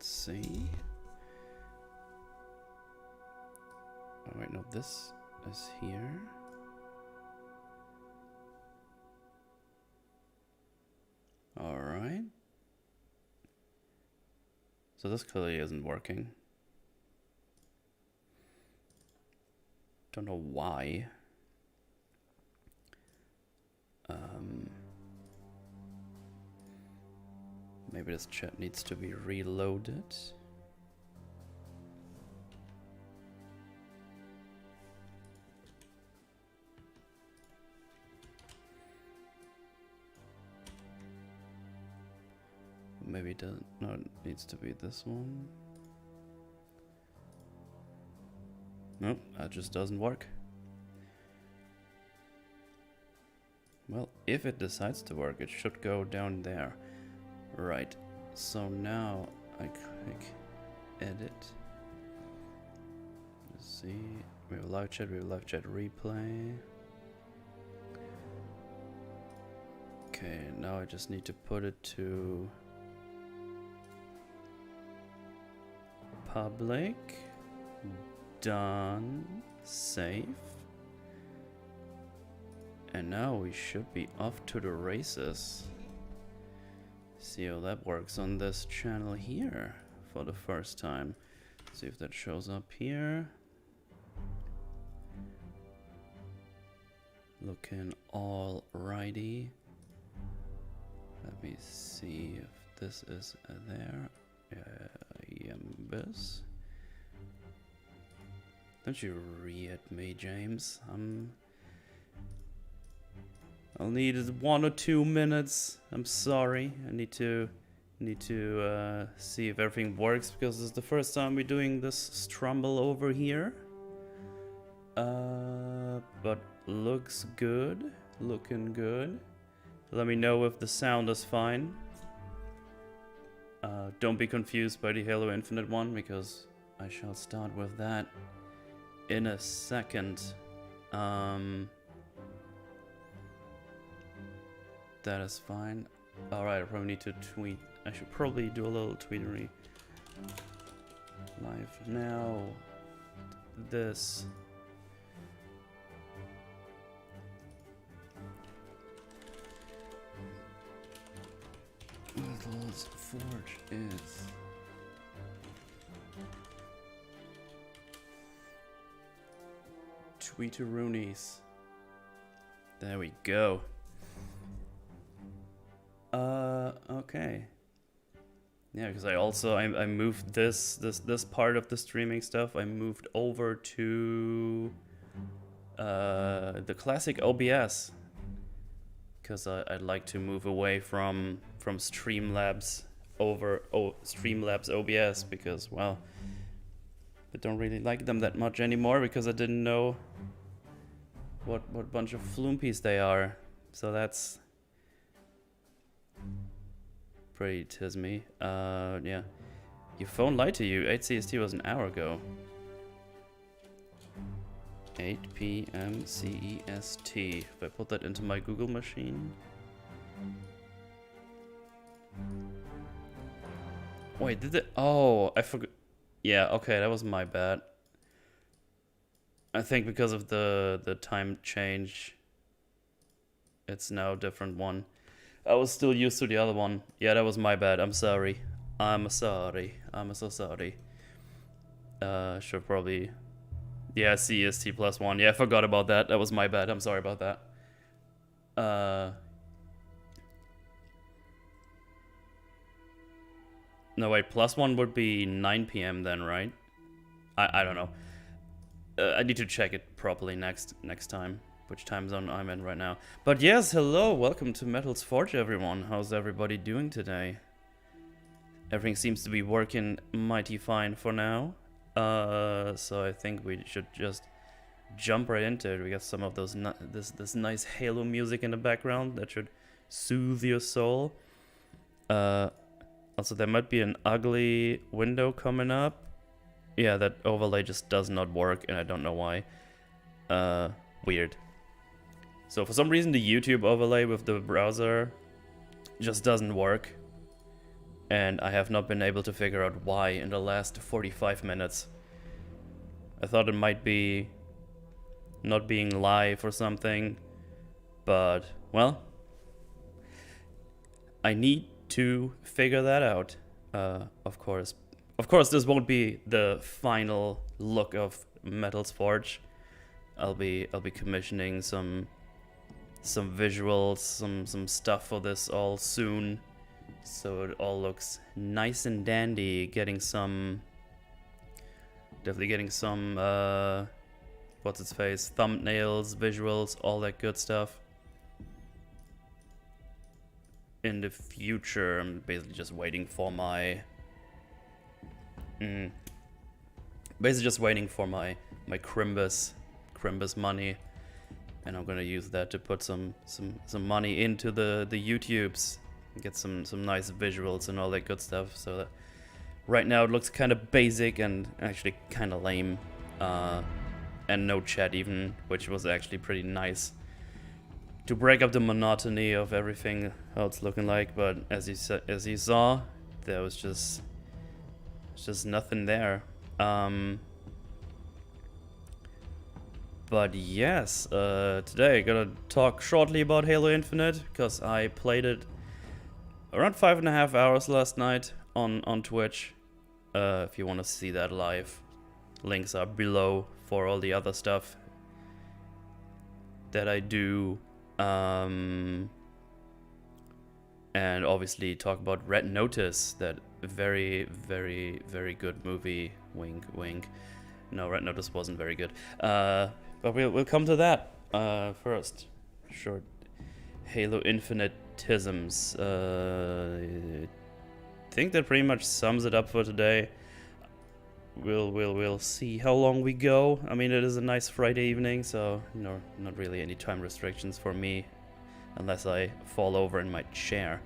Let's see. Oh wait, no, this is here. All right. So this clearly isn't working. Don't know why. Maybe this chat needs to be reloaded. Maybe it doesn't. No, it needs to be this one. Nope, that just doesn't work. Well, if it decides to work, it should go down there. Right. So now I click edit. Let's see. We have live chat, we have live chat replay. Okay, now I just need to put it to public. Done. Save. And now we should be off to the races. See how that works on this channel here for the first time. See if that shows up here. Looking all righty. Let me see if this is there. Yembus. Don't you re-hit me, James? I'll need 1 or 2 minutes. I'm sorry. I need to see if everything works because this is the first time we're doing this strumble over here. But looks good. Looking good. Let me know if the sound is fine. Don't be confused by the Halo Infinite one because I shall start with that in a second. That is fine. Alright, I probably need to tweet. I should probably do a little tweetery. Live now. This. Metals Forge is. Tweeteroonies. There we go. Okay. Yeah, because I moved this part of the streaming stuff. I moved over to the classic OBS because I'd like to move away from Streamlabs over Streamlabs OBS because, well, I don't really like them that much anymore because I didn't know what bunch of flumpies they are. So that's pretty tismy. Yeah. Your phone lied to you. 8 CST was an hour ago. 8 PM CEST. If I put that into my Google machine. Wait, did it? Oh, I forgot. Yeah, okay, that was my bad. I think because of the time change, it's now a different one. I was still used to the other one. Yeah, that was my bad. I'm sorry. I'm sorry. I'm so sorry. Should probably... Yeah, CST +1. Yeah, I forgot about that. That was my bad. I'm sorry about that. No, wait. +1 would be 9 PM then, right? I don't know. I need to check it properly next time. Which time zone I'm in right now. But yes, hello, welcome to Metal's Forge, everyone. How's everybody doing today? Everything seems to be working mighty fine for now. So I think we should just jump right into it. We got some of those this nice Halo music in the background that should soothe your soul. Also, there might be an ugly window coming up. Yeah, that overlay just does not work, and I don't know why. Weird. So for some reason the YouTube overlay with the browser just doesn't work. and I have not been able to figure out why in the last 45 minutes. I thought it might be not being live or something, but, well, I need to figure that out, of course. Of course, this won't be the final look of Metal's Forge. I'll be commissioning some visuals, some stuff for this all soon, so it all looks nice and dandy. Definitely getting some what's its face, thumbnails, visuals, all that good stuff. In the future, I'm basically just waiting for my Crimbus money, and I'm gonna use that to put some money into the YouTubes, get some nice visuals and all that good stuff. So that right now it looks kind of basic and actually kind of lame, and no chat even, which was actually pretty nice to break up the monotony of everything how it's looking like. But as you saw, there was just nothing there. But yes, today I'm gonna talk shortly about Halo Infinite, because I played it around 5.5 hours last night on Twitch. If you want to see that live, links are below for all the other stuff that I do. And obviously talk about Red Notice, that very, very, very good movie. Wink, wink. No, Red Notice wasn't very good. But we'll come to that first. Short Halo Infinite-tisms. I think that pretty much sums it up for today. We'll see how long we go. I mean, it is a nice Friday evening, so not really any time restrictions for me, unless I fall over in my chair.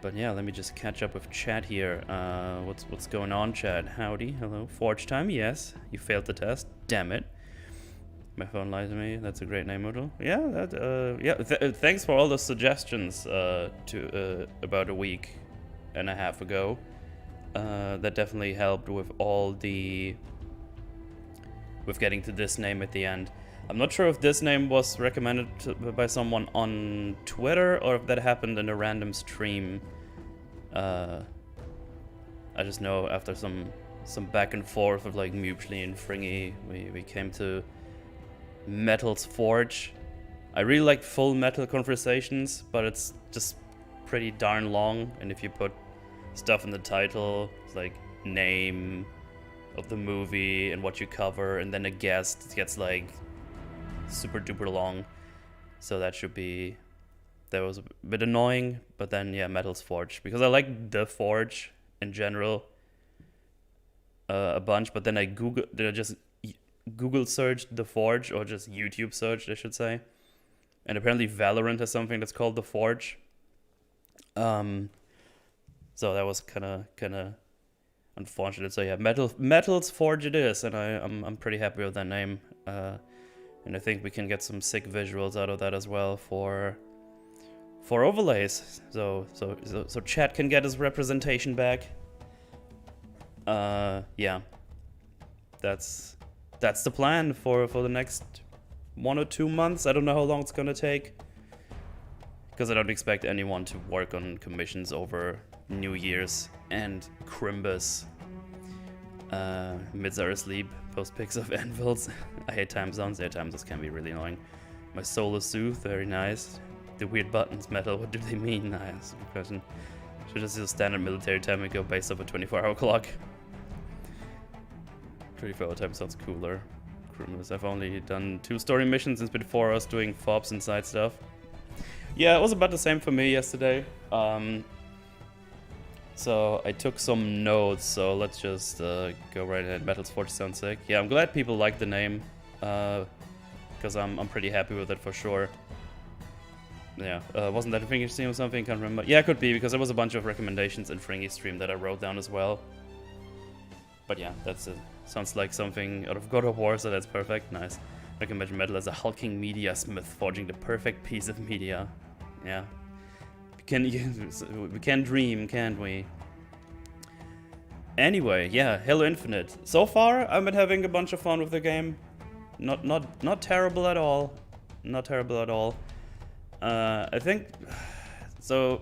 But yeah, let me just catch up with chat here. What's going on, chat? Howdy, hello. Forge time, yes. You failed the test. Damn it. My phone lies to me. That's a great name, Moodle. Yeah, thanks for all the suggestions about a week and a half ago. That definitely helped with with getting to this name at the end. I'm not sure if this name was recommended by someone on Twitter or if that happened in a random stream. I just know after some back and forth with like Mupli and Fringy, we came to Metal's Forge. I really like full Metal conversations, but it's just pretty darn long, and if you put stuff in the title, it's like name of the movie and what you cover, and then a guest, it gets like super duper long. So that was a bit annoying. But then yeah, Metal's Forge, because I like the Forge in general a bunch, but then I just Google searched the Forge, or just YouTube searched, I should say, and apparently Valorant has something that's called the Forge. So that was kind of unfortunate. So yeah, Metal's Forge it is, and I'm pretty happy with that name. And I think we can get some sick visuals out of that as well for overlays. So chat can get his representation back. Yeah, that's the plan for the next 1 or 2 months. I don't know how long it's gonna take, because I don't expect anyone to work on commissions over New Year's and Crimbus. Mids are asleep. Post pics of anvils. I hate time zones. Yeah, time zones can be really annoying. My soul is soothed. Very nice. The weird buttons, Metal. What do they mean? Nice. Good question. Should just use a standard military time and go based off a 24-hour clock. 24-hour time sounds cooler. Criminals. I've only done 2 story missions and spent 4 hours doing FOBs and side stuff. Yeah, it was about the same for me yesterday. So I took some notes, so let's just go right ahead. Metal's Forge sounds sick. Yeah, I'm glad people like the name, because I'm pretty happy with it for sure. Yeah, wasn't that a Fringy stream or something? Can't remember. Yeah, it could be, because there was a bunch of recommendations in Fringy stream that I wrote down as well. But yeah, that's it. Sounds like something out of God of War, so that's perfect. Nice. I can imagine Metal as a hulking media smith, forging the perfect piece of media. Yeah. we can dream, can't we? Anyway, yeah, Halo Infinite. So far, I've been having a bunch of fun with the game. Not terrible at all. Not terrible at all. I think so.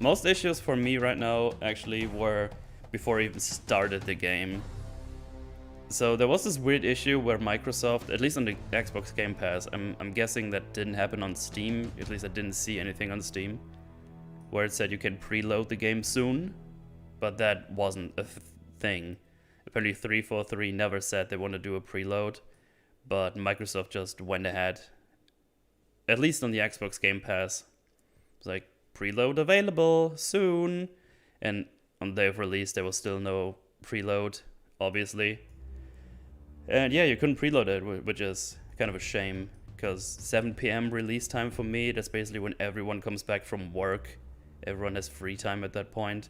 Most issues for me right now actually were before I even started the game. So there was this weird issue where Microsoft, at least on the Xbox Game Pass, I'm guessing that didn't happen on Steam. At least I didn't see anything on Steam, where it said you can preload the game soon. But that wasn't a thing. Apparently 343 never said they want to do a preload, but Microsoft just went ahead. At least on the Xbox Game Pass, it's like, preload available soon. And on the day of release, there was still no preload, obviously. And yeah, you couldn't preload it, which is kind of a shame, because 7 p.m. release time for me, that's basically when everyone comes back from work. Everyone has free time at that point.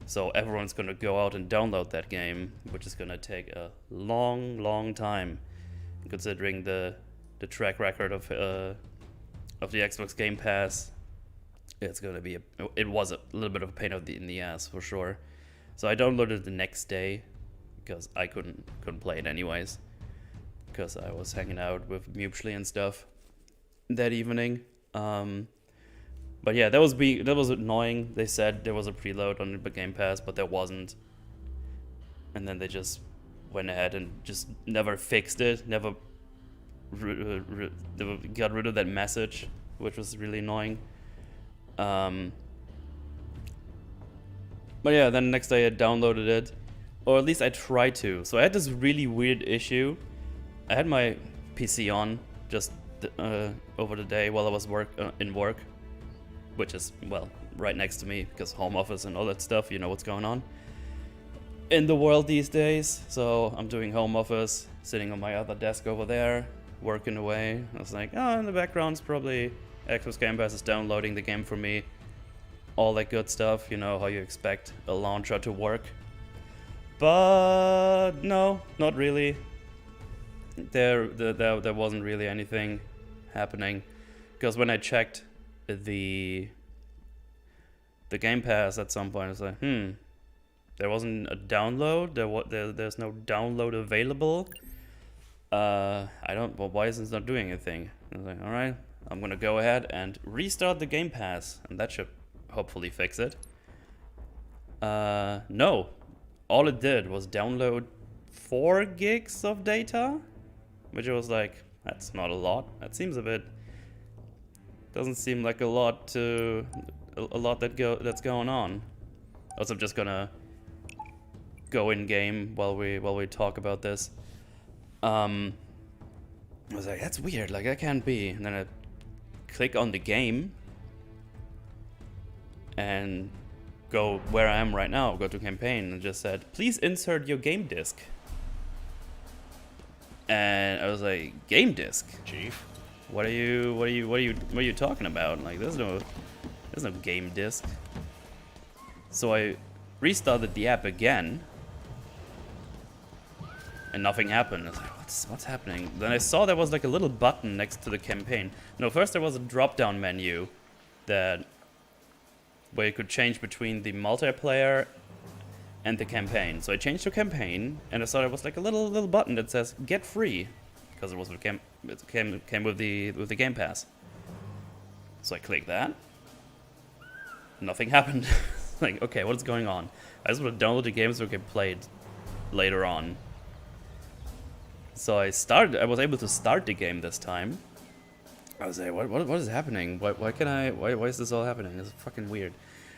So everyone's gonna go out and download that game, which is gonna take a long time, considering the track record of the Xbox Game Pass. It's gonna be it was a little bit of a pain in the ass for sure. So I downloaded it the next day because I couldn't play it anyways, because I was hanging out with Mupschli and stuff that evening. But yeah, that was annoying. They said there was a preload on the Game Pass, but there wasn't. And then they just went ahead and just never fixed it, never got rid of that message, which was really annoying. But yeah, then next day I downloaded it, or at least I tried to. So I had this really weird issue. I had my PC on just over the day while I was in work. Which is, well, right next to me, because home office and all that stuff, you know what's going on in the world these days. So I'm doing home office, sitting on my other desk over there, working away. I was like, oh, in the background's probably Xbox Game Pass is downloading the game for me. All that good stuff, you know, how you expect a launcher to work. But no, not really. There wasn't really anything happening, because when I checked the Game Pass at some point, it's like, there wasn't a download. There's no download available. Well, why isn't it not doing anything? I was like, all right, I'm gonna go ahead and restart the Game Pass, and that should hopefully fix it. No, all it did was download 4 gigs of data, which was like, that's not a lot. That seems a bit. Doesn't seem like a lot that's going on. Also, I'm just gonna go in game while we talk about this. I was like, that's weird. Like, that can't be. And then I click on the game and go where I am right now. Go to campaign and just said, please insert your game disc. And I was like, game disc, Chief. What are you talking about? Like, there's no game disc. So I restarted the app again, and nothing happened. I was like, what's happening? Then I saw there was like a little button next to the campaign. No, first there was a drop-down menu where you could change between the multiplayer and the campaign. So I changed to campaign, and I saw there was like a little button that says "Get free," because it came with the Game Pass. So I clicked that. Nothing happened. Like, okay, what is going on? I just want to download the game so we can play it later on. So I was able to start the game this time. I was like, what is happening? Why is this all happening? It's fucking weird.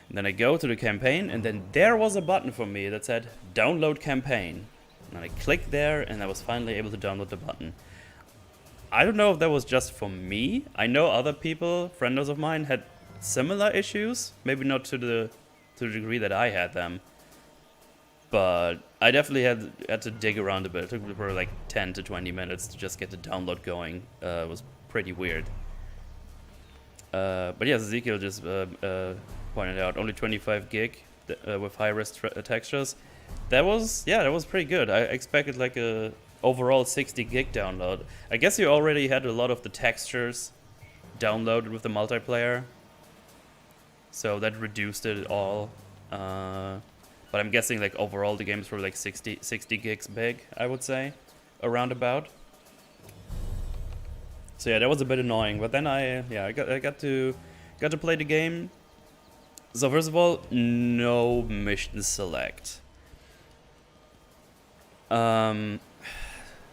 And then I go to the campaign, and then there was a button for me that said download campaign. And I clicked there, and I was finally able to download the button. I don't know if that was just for me. I know other people, friends of mine, had similar issues. Maybe not to the degree that I had them. But I definitely had to dig around a bit. It took me probably like 10 to 20 minutes to just get the download going. It was pretty weird. But yes, Ezekiel just pointed out only 25 gig with high-res textures. That was pretty good. I expected like a overall 60 gig download. I guess you already had a lot of the textures downloaded with the multiplayer. so that reduced it all. But I'm guessing like overall the game's probably like 60 gigs big, I would say, around about. So yeah, that was a bit annoying. But then I got to play the game. So first of all, no mission select. So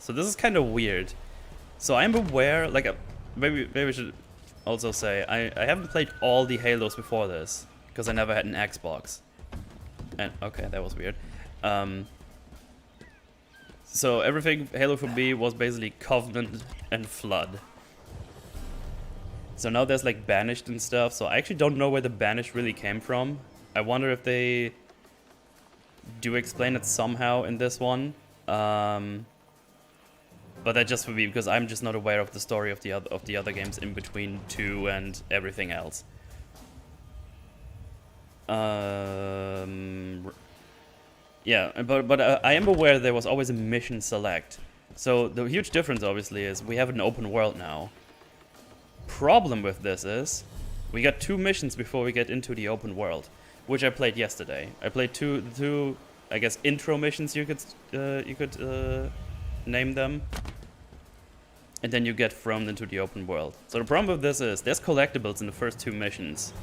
this is kind of weird. So I'm aware, like, maybe I should also say I haven't played all the Halos before this because I never had an Xbox. And okay, that was weird. So everything Halo for me was basically Covenant and Flood. So now there's like Banished and stuff. So I actually don't know where the Banished really came from. I wonder if they do explain it somehow in this one. But that's just for me because I'm just not aware of the story of the other games in between 2 and everything else. Yeah, but I am aware there was always a mission select. So the huge difference obviously is we have an open world now. Problem with this is we got 2 missions before we get into the open world, which I played yesterday. I played two I guess intro missions you could name them, and then you get thrown into the open world. So the problem with this is there's collectibles in the first 2 missions,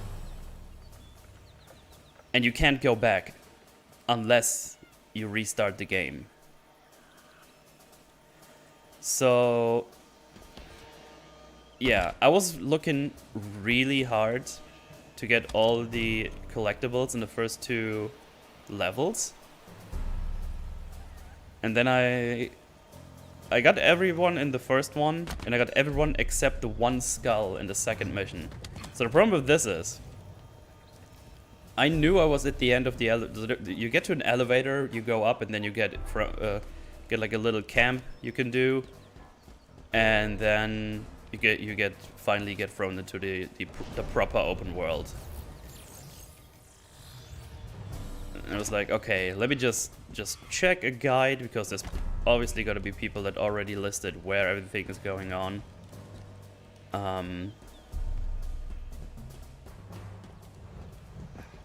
and you can't go back unless you restart the game. So yeah, I was looking really hard to get all the collectibles in the first 2 levels. And then I got everyone in the first one, and I got everyone except the 1 skull in the second mission. So the problem with this is I knew I was at the end of the elevator. You get to an elevator, you go up, and then you get like a little camp you can do, and then you finally get thrown into the proper open world. And I was like, okay, let me just check a guide, because there's obviously got to be people that already listed where everything is going on.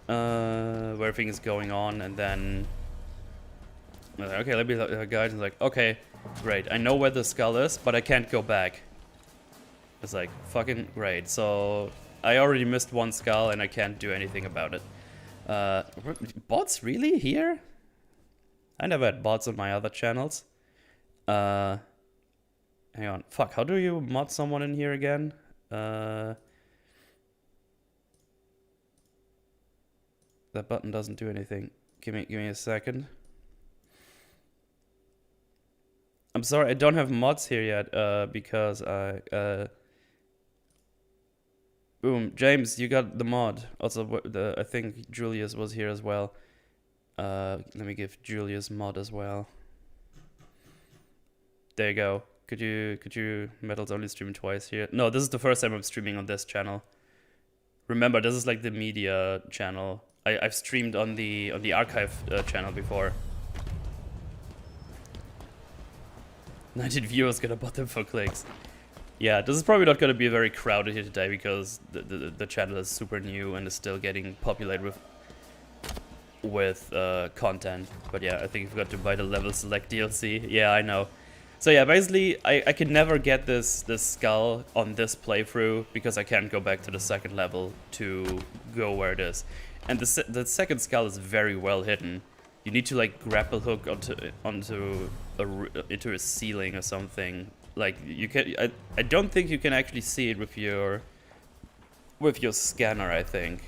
Where everything is going on, and then I was like, okay, let me the guide is like, okay, great, I know where the skull is, but I can't go back. It's like, fucking great. So I already missed 1 skull and I can't do anything about it. Bots really here? I never had bots on my other channels. Hang on. Fuck, how do you mod someone in here again? That button doesn't do anything. Give me a second. I'm sorry, I don't have mods here yet, because I boom, James, you got the mod. Also, I think Julius was here as well. Let me give Julius mod as well. There you go. Could you Metal's only stream twice here? No, this is the first time I'm streaming on this channel. Remember, this is like the media channel. I've streamed on the archive channel before. 19 viewers gonna bot them for clicks. Yeah, this is probably not gonna be very crowded here today because the channel is super new and is still getting populated with content. But yeah, I think I forgot to buy the level select DLC. Yeah, I know. So yeah, basically I can never get this skull on this playthrough because I can't go back to the second level to go where it is. And the second skull is very well hidden. You need to like grapple hook into a ceiling or something. Like you can, I don't think you can actually see it with your scanner. I think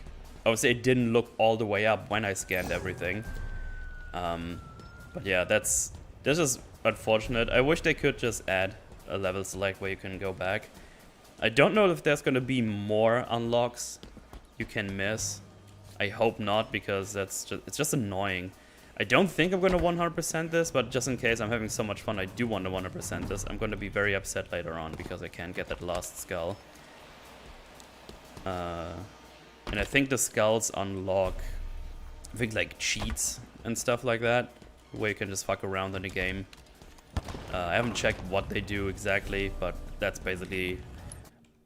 I would say it didn't look all the way up when I scanned everything. But yeah, this is unfortunate. I wish they could just add a level select where you can go back. I don't know if there's gonna be more unlocks you can miss. I hope not, because it's just annoying. I don't think I'm gonna 100% this, but just in case I'm having so much fun, I do want to 100% this. I'm gonna be very upset later on because I can't get that last skull. And I think the skulls unlock, I think like cheats and stuff like that, where you can just fuck around in the game. I haven't checked what they do exactly, but that's basically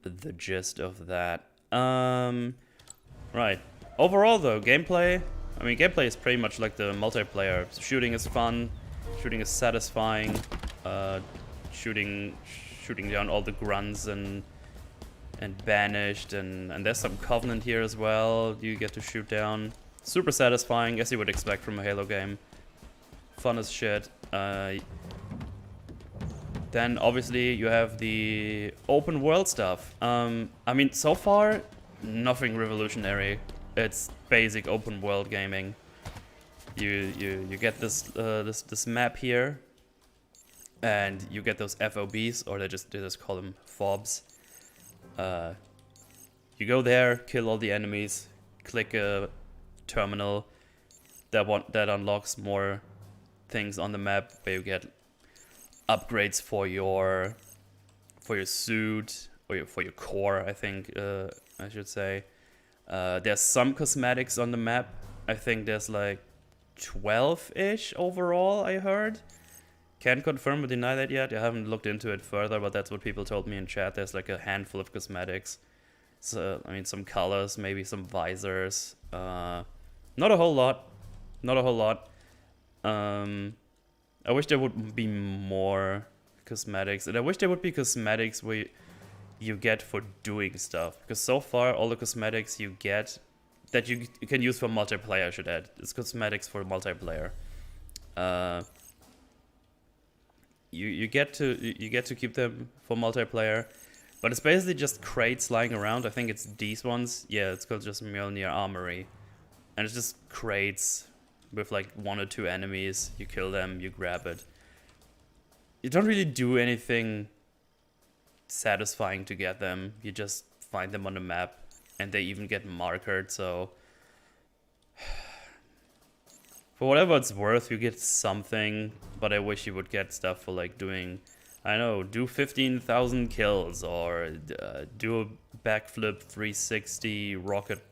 the gist of that. Right. Overall though, gameplay, I mean gameplay is pretty much like the multiplayer. Shooting is fun, shooting is satisfying, shooting down all the grunts and banished, and there's some Covenant here as well you get to shoot down. Super satisfying, as you would expect from a Halo game. Fun as shit. Then obviously you have the open world stuff. I mean, so far, nothing revolutionary. It's basic open world gaming. You get this map here, and you get those FOBs, or they just call them FOBs. You go there, kill all the enemies, click a terminal. That unlocks more things on the map, where you get upgrades for your suit, or for your core, I think I should say. There's some cosmetics on the map. I think there's like 12-ish overall, I heard. Can't confirm or deny that yet. I haven't looked into it further, but that's what people told me in chat. There's like a handful of cosmetics. So, I mean, some colors, maybe some visors. Not a whole lot. Not a whole lot. I wish there would be more cosmetics. And I wish there would be cosmetics where you get for doing stuff. Because so far, all the cosmetics you get that you can use for multiplayer, I should add. It's cosmetics for multiplayer. You get to keep them for multiplayer, but it's basically just crates lying around. I think it's these ones. Yeah, it's called just Mjolnir Armory, and it's just crates with like 1 or 2 enemies. You kill them, you grab it. You don't really do anything satisfying to get them. You just find them on the map, and they even get markered. So for whatever it's worth, you get something, but I wish you would get stuff for like doing, I don't know, do 15,000 kills, or do a backflip 360 rocket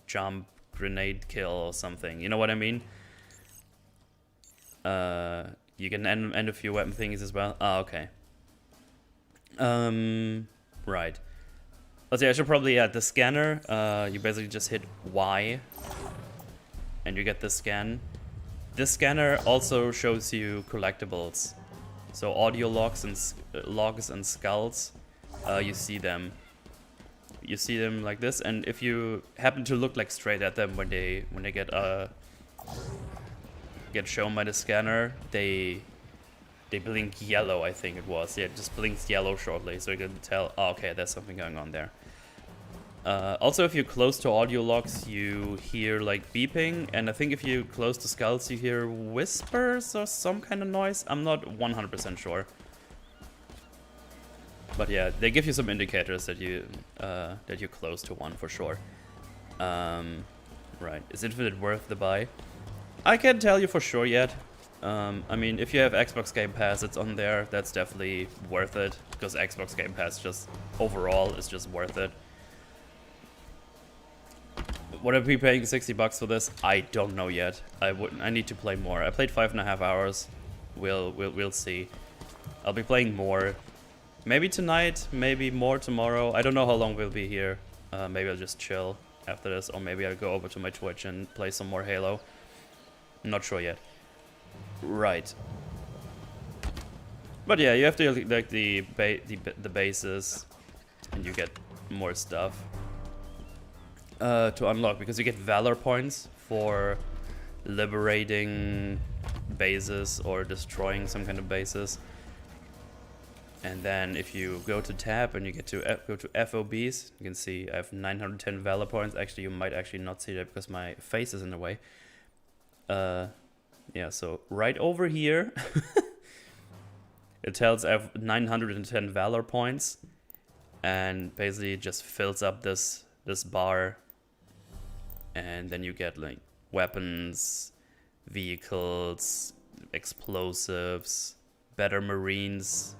jump grenade kill or something. You know what I mean? You can end a few weapon thingies as well. Ah, okay. Right. Let's see, I should probably add the scanner. You basically just hit Y, and you get the scan. This scanner also shows you collectibles. So audio logs and skulls, you see them. You see them like this, and if you happen to look like straight at them when they get shown by the scanner, they blink yellow, I think it was. Yeah, it just blinks yellow shortly, so you can tell, oh, okay, there's something going on there. Also, if you're close to audio logs, you hear like beeping, and I think if you're close to skulls, you hear whispers or some kind of noise. I'm not 100% sure. But yeah, they give you some indicators that you're close to one for sure. Right, is Infinite worth the buy? I can't tell you for sure yet. I mean, if you have Xbox Game Pass, it's on there. That's definitely worth it, because Xbox Game Pass just overall is just worth it. Would I be paying $60 for this? I don't know yet. I need to play more. I played 5.5 hours. We'll see. I'll be playing more. Maybe tonight, maybe more tomorrow. I don't know how long we'll be here. Maybe I'll just chill after this, or maybe I'll go over to my Twitch and play some more Halo. I'm not sure yet. Right. But yeah, you have to like the bases, and you get more stuff to unlock, because you get valor points for liberating bases or destroying some kind of bases. And then if you go to tab and you get to go to FOBs, you can see I have 910 valor points. Actually, you might actually not see that because my face is in the way. Yeah, so right over here, it tells I have 910 valor points, and basically it just fills up this bar, and then you get like weapons, vehicles, explosives, better marines.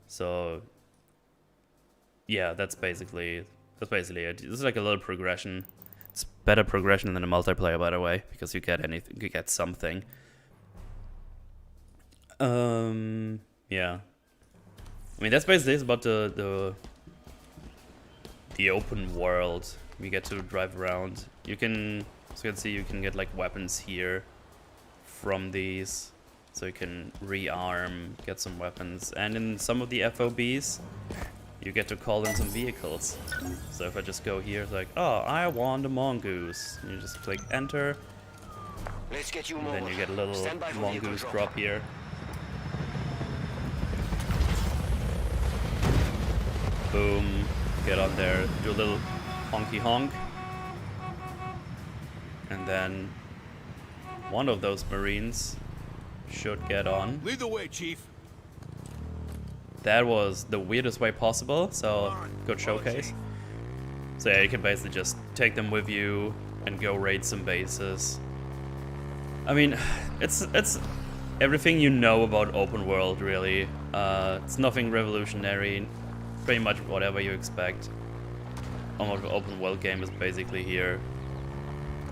So yeah, that's basically it. This is like a little progression. It's better progression than a multiplayer, by the way, because you get anything, you get something. Yeah. I mean, that's basically about the open world. We get to drive around. You can, so you can see, you can get like weapons here from these. So you can rearm, get some weapons. And in some of the FOBs, you get to call in some vehicles. So if I just go here, it's like, oh, I want a mongoose. And you just click enter. Let's get you And more. then you get a little mongoose drop here. Boom. Get on there, do a little honky honk. And then one of those Marines should get on. Lead the way, Chief. That was the weirdest way possible, so good showcase. So yeah, you can basically just take them with you and go raid some bases. I mean, it's everything you know about open world, really. It's nothing revolutionary, pretty much whatever you expect. Almost an open world game is basically here.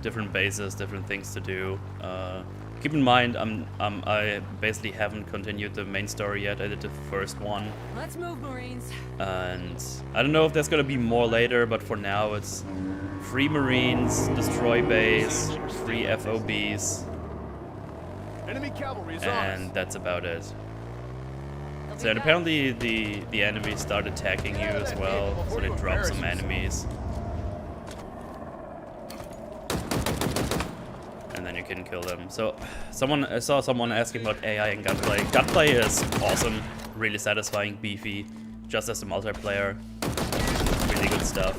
Different bases, different things to do. Keep in mind, I basically haven't continued the main story yet. I did the first one. Let's move, Marines. And I don't know if there's gonna be more later, but for now it's free Marines, destroy base, free FOBs, Enemy cavalry is and that's about it. So and apparently the enemies start attacking you as well, so they drop some enemies. And then you can kill them. So I saw someone asking about AI and gunplay. Gunplay is awesome, really satisfying, beefy, just as the multiplayer. Really good stuff.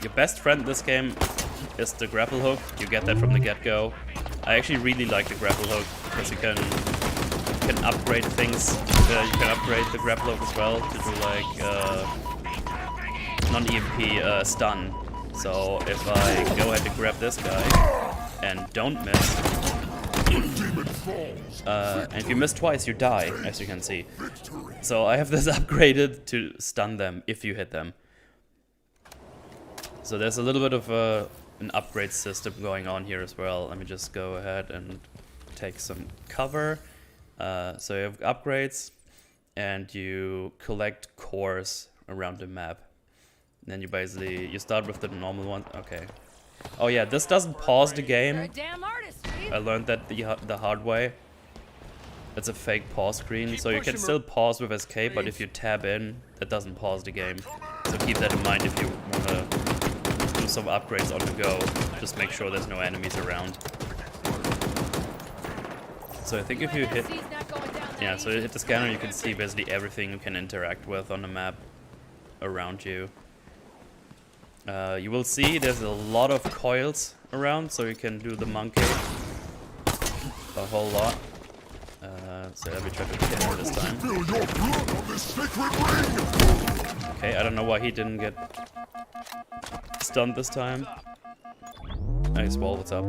Your best friend in this game is the grapple hook. You get that from the get-go. I actually really like the grapple hook because you can upgrade things. You can upgrade the grapple hook as well to do like non-EMP stun. So if I go ahead to grab this guy and don't miss, and if you miss twice, you die, as you can see. So I have this upgraded to stun them if you hit them. So there's a little bit of an upgrade system going on here as well. Let me just go ahead and take some cover. So you have upgrades, and you collect cores around the map. And then you basically, you start with the normal one. Okay. Oh yeah, this doesn't pause the You're a game. damn artist, Chief. I learned that the hard way. It's a fake pause screen, so you can still pause with escape, but if you tab in, that doesn't pause the game. So keep that in mind if you want to do some upgrades on the go. Just make sure there's no enemies around. So I think if you hit, yeah, so you hit the scanner, you can see basically everything you can interact with on the map around you. You will see there's a lot of coils around, so you can do the monkey a whole lot. So let me try to kill him this time. Okay, I don't know why he didn't get stunned this time. Hey, Swall, what's up?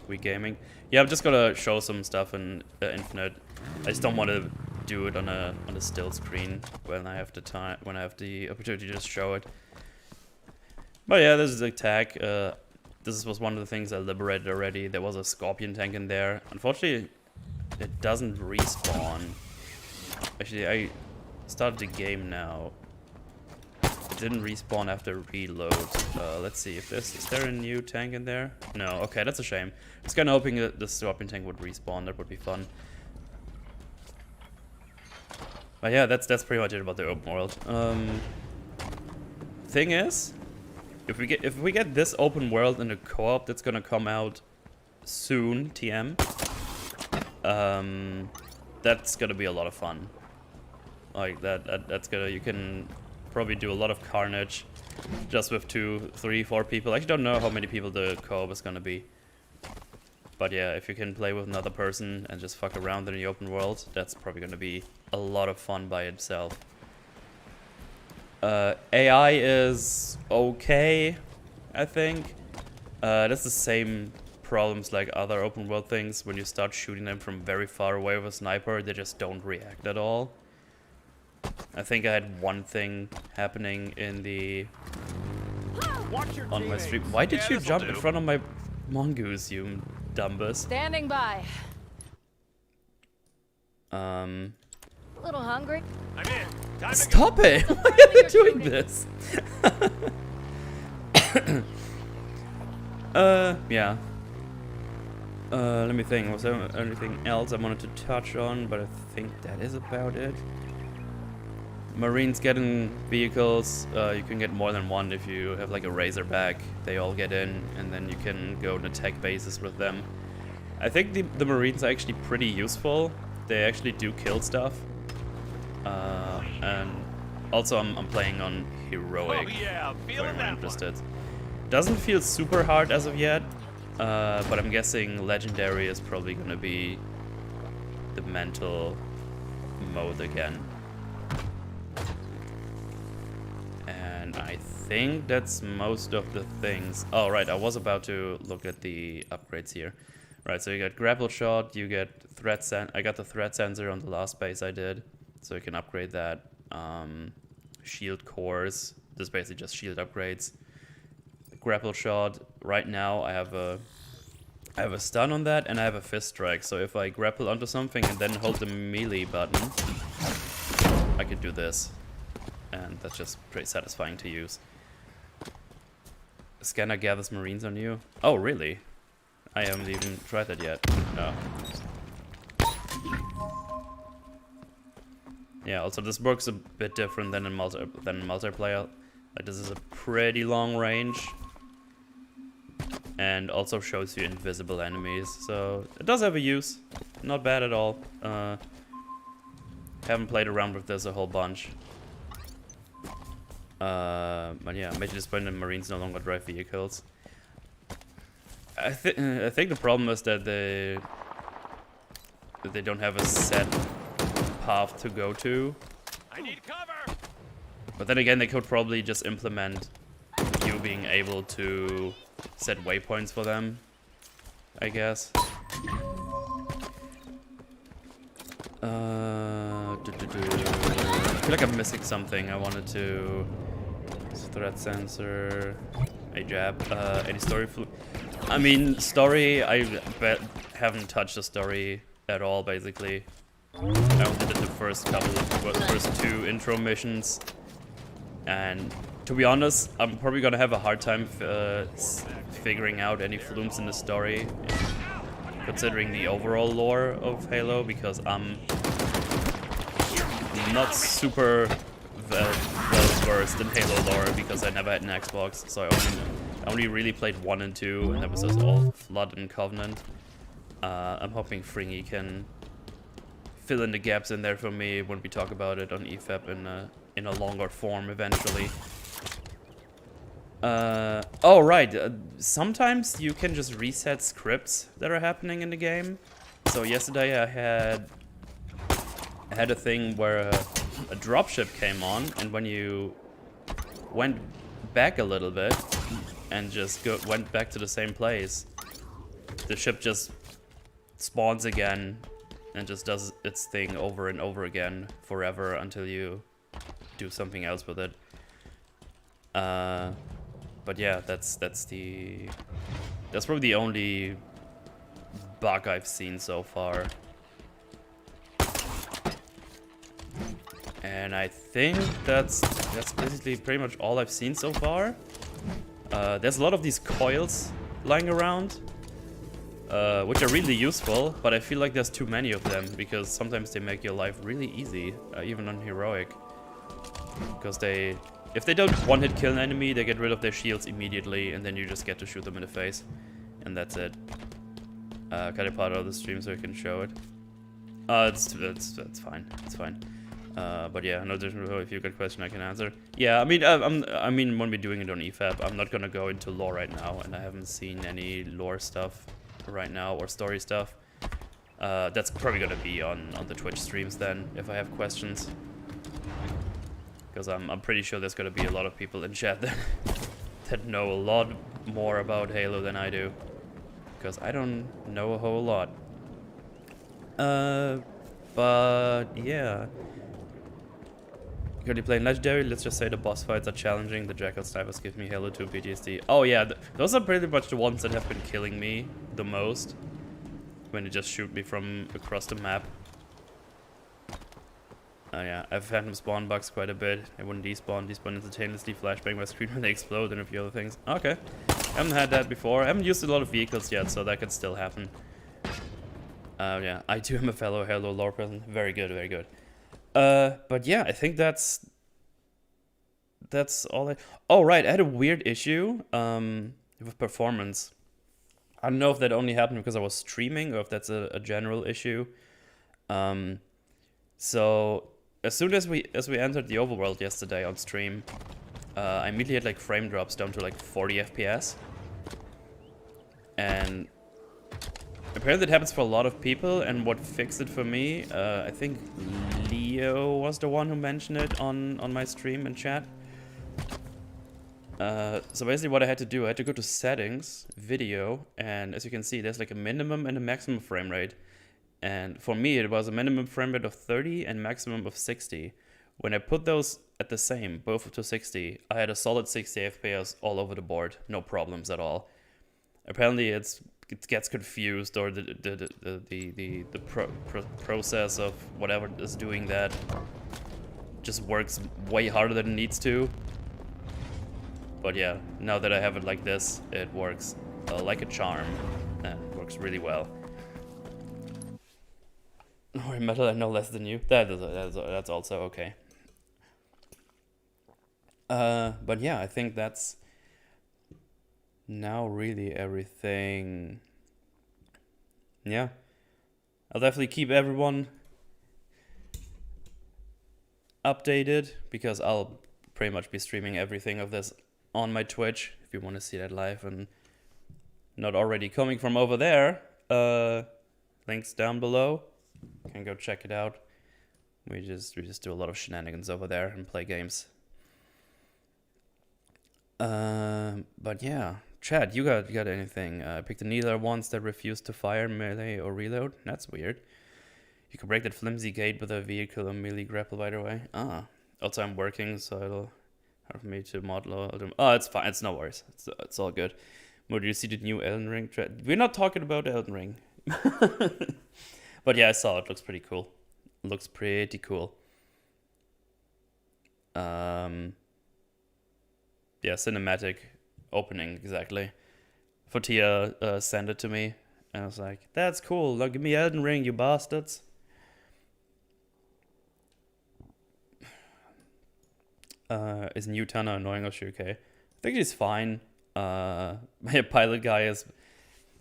We gaming. Yeah, I'm just gonna show some stuff in Infinite. I just don't want to do it on a still screen when I have the time, when I have the opportunity to just show it. But yeah, this is a tag. This was one of the things I liberated already. There was a Scorpion tank in there. Unfortunately, it doesn't respawn. Actually, I started the game now. It didn't respawn after reload. Let's see if is there a new tank in there? No. Okay, that's a shame. I was kind of hoping that the Scorpion tank would respawn. That would be fun. But yeah, that's pretty much it about the open world. Thing is, if we get this open world in a co-op that's gonna come out soon, TM, that's gonna be a lot of fun. Like that's gonna, you can probably do a lot of carnage just with 2, 3, 4 people. I actually don't know how many people the co-op is gonna be. But yeah, if you can play with another person and just fuck around in the open world, that's probably gonna be a lot of fun by itself. AI is okay, I think. That's the same problems like other open world things. When you start shooting them from very far away with a sniper, they just don't react at all. I think I had one thing happening in the on my stream. Why did you jump in front of my mongoose, you dumbus? Standing by. A little hungry. I'm in. Time Stop it! Why are you doing this? Yeah. Let me think. Was there anything else I wanted to touch on? But I think that is about it. Marines getting vehicles. You can get more than one if you have like a Razorback. They all get in, and then you can go and attack bases with them. I think the Marines are actually pretty useful. They actually do kill stuff. And also I'm playing on Heroic. Oh yeah, If feeling anyone that interested. Doesn't feel super hard as of yet. But I'm guessing Legendary is probably gonna be the mental mode again. And I think that's most of the things. Oh, right, I was about to look at the upgrades here. Right, so you get grapple shot, you get I got the threat sensor on the last base I did, so you can upgrade that. Shield cores, this is basically just shield upgrades. Grapple shot, right now I have a stun on that, and I have a fist strike, so if I grapple onto something and then hold the melee button, I could do this. And that's just pretty satisfying to use. Scanner gathers Marines on you. Oh, really? I haven't even tried that yet. No. Yeah, also this works a bit different than in multiplayer. Like, this is a pretty long range. And also shows you invisible enemies. So, it does have a use. Not bad at all. Haven't played around with this a whole bunch. But yeah, major disappointed Marines no longer drive vehicles. I think the problem is that they don't have a set path to go to. I need cover. But then again, they could probably just implement you being able to set waypoints for them, I guess. I feel like I'm missing something. I wanted to... Threat sensor, a jab, any story I mean, story, I haven't touched the story at all, basically. I only did the first two intro missions. And to be honest, I'm probably gonna have a hard time figuring out any flumes in the story, considering the overall lore of Halo, because I'm not super well versed in Halo lore because I never had an Xbox, so I only really played 1 and 2, and that was just all Flood and Covenant. I'm hoping Fringy can fill in the gaps in there for me when we talk about it on EFAP in a longer form eventually. Oh right, sometimes you can just reset scripts that are happening in the game. So yesterday I had a thing where a dropship came on, and when you went back a little bit and just went back to the same place, the ship just spawns again and just does its thing over and over again forever until you do something else with it. But yeah, that's probably the only bug I've seen so far. And I think that's basically pretty much all I've seen so far. There's a lot of these coils lying around, which are really useful, but I feel like there's too many of them because sometimes they make your life really easy, even on Heroic. Because if they don't one-hit kill an enemy, they get rid of their shields immediately, and then you just get to shoot them in the face, and that's it. Cut it part of the stream so I can show it. It's fine. It's fine. But yeah, no, if you've got a question I can answer. Yeah, I mean, when we're doing it on EFAP, I'm not gonna go into lore right now, and I haven't seen any lore stuff right now or story stuff. That's probably gonna be on the Twitch streams then, if I have questions. Because I'm pretty sure there's gonna be a lot of people in chat that know a lot more about Halo than I do. Because I don't know a whole lot. But yeah. Currently playing Legendary, let's just say the boss fights are challenging. The Jackal snipers give me Halo 2 PTSD. Oh yeah, those are pretty much the ones that have been killing me the most. When they just shoot me from across the map. Oh yeah, I've phantom spawn bugs quite a bit. They wouldn't despawn instantaneously, flashbang my screen when they explode, and a few other things. Okay, haven't had that before. I haven't used a lot of vehicles yet, so that could still happen. Yeah, I too am a fellow Halo lore person. Very good, very good. But yeah, I think that's all I... Oh, right, I had a weird issue with performance. I don't know if that only happened because I was streaming or if that's a general issue. So as soon as we entered the overworld yesterday on stream, I immediately had like frame drops down to like 40 FPS. And apparently it happens for a lot of people, and what fixed it for me, I think Leo was the one who mentioned it on my stream and chat. So basically what I had to do, I had to go to settings, video, and as you can see, there's like a minimum and a maximum frame rate. And for me, it was a minimum frame rate of 30 and maximum of 60. When I put those at the same, both to 60, I had a solid 60 FPS all over the board, no problems at all. Apparently it gets confused, or the process of whatever is doing that just works way harder than it needs to. But yeah, now that I have it like this, it works like a charm, and works really well. Oh, metal, I know less than you. That's also okay. But yeah, I think that's now really everything. Yeah, I'll definitely keep everyone updated, because I'll pretty much be streaming everything of this on my Twitch if you want to see that live and not already coming from over there. Links down below. You can go check it out. We just do a lot of shenanigans over there and play games. But yeah, Chad, you got anything? I picked the neither ones that refuse to fire, melee, or reload. That's weird. You can break that flimsy gate with a vehicle or melee grapple, by the way. Also I'm working, so it'll hard for me to model. Oh, it's fine. It's no worries. It's all good. Mo, do you see the new Elden Ring? We're not talking about Elden Ring. But yeah, I saw it. Looks pretty cool. Looks pretty cool. Yeah, cinematic opening, exactly. Fortia sent it to me, and I was like, that's cool. Now give me Elden Ring, you bastards. Is Newtoner annoying or okay? I think he's fine. My pilot guy is...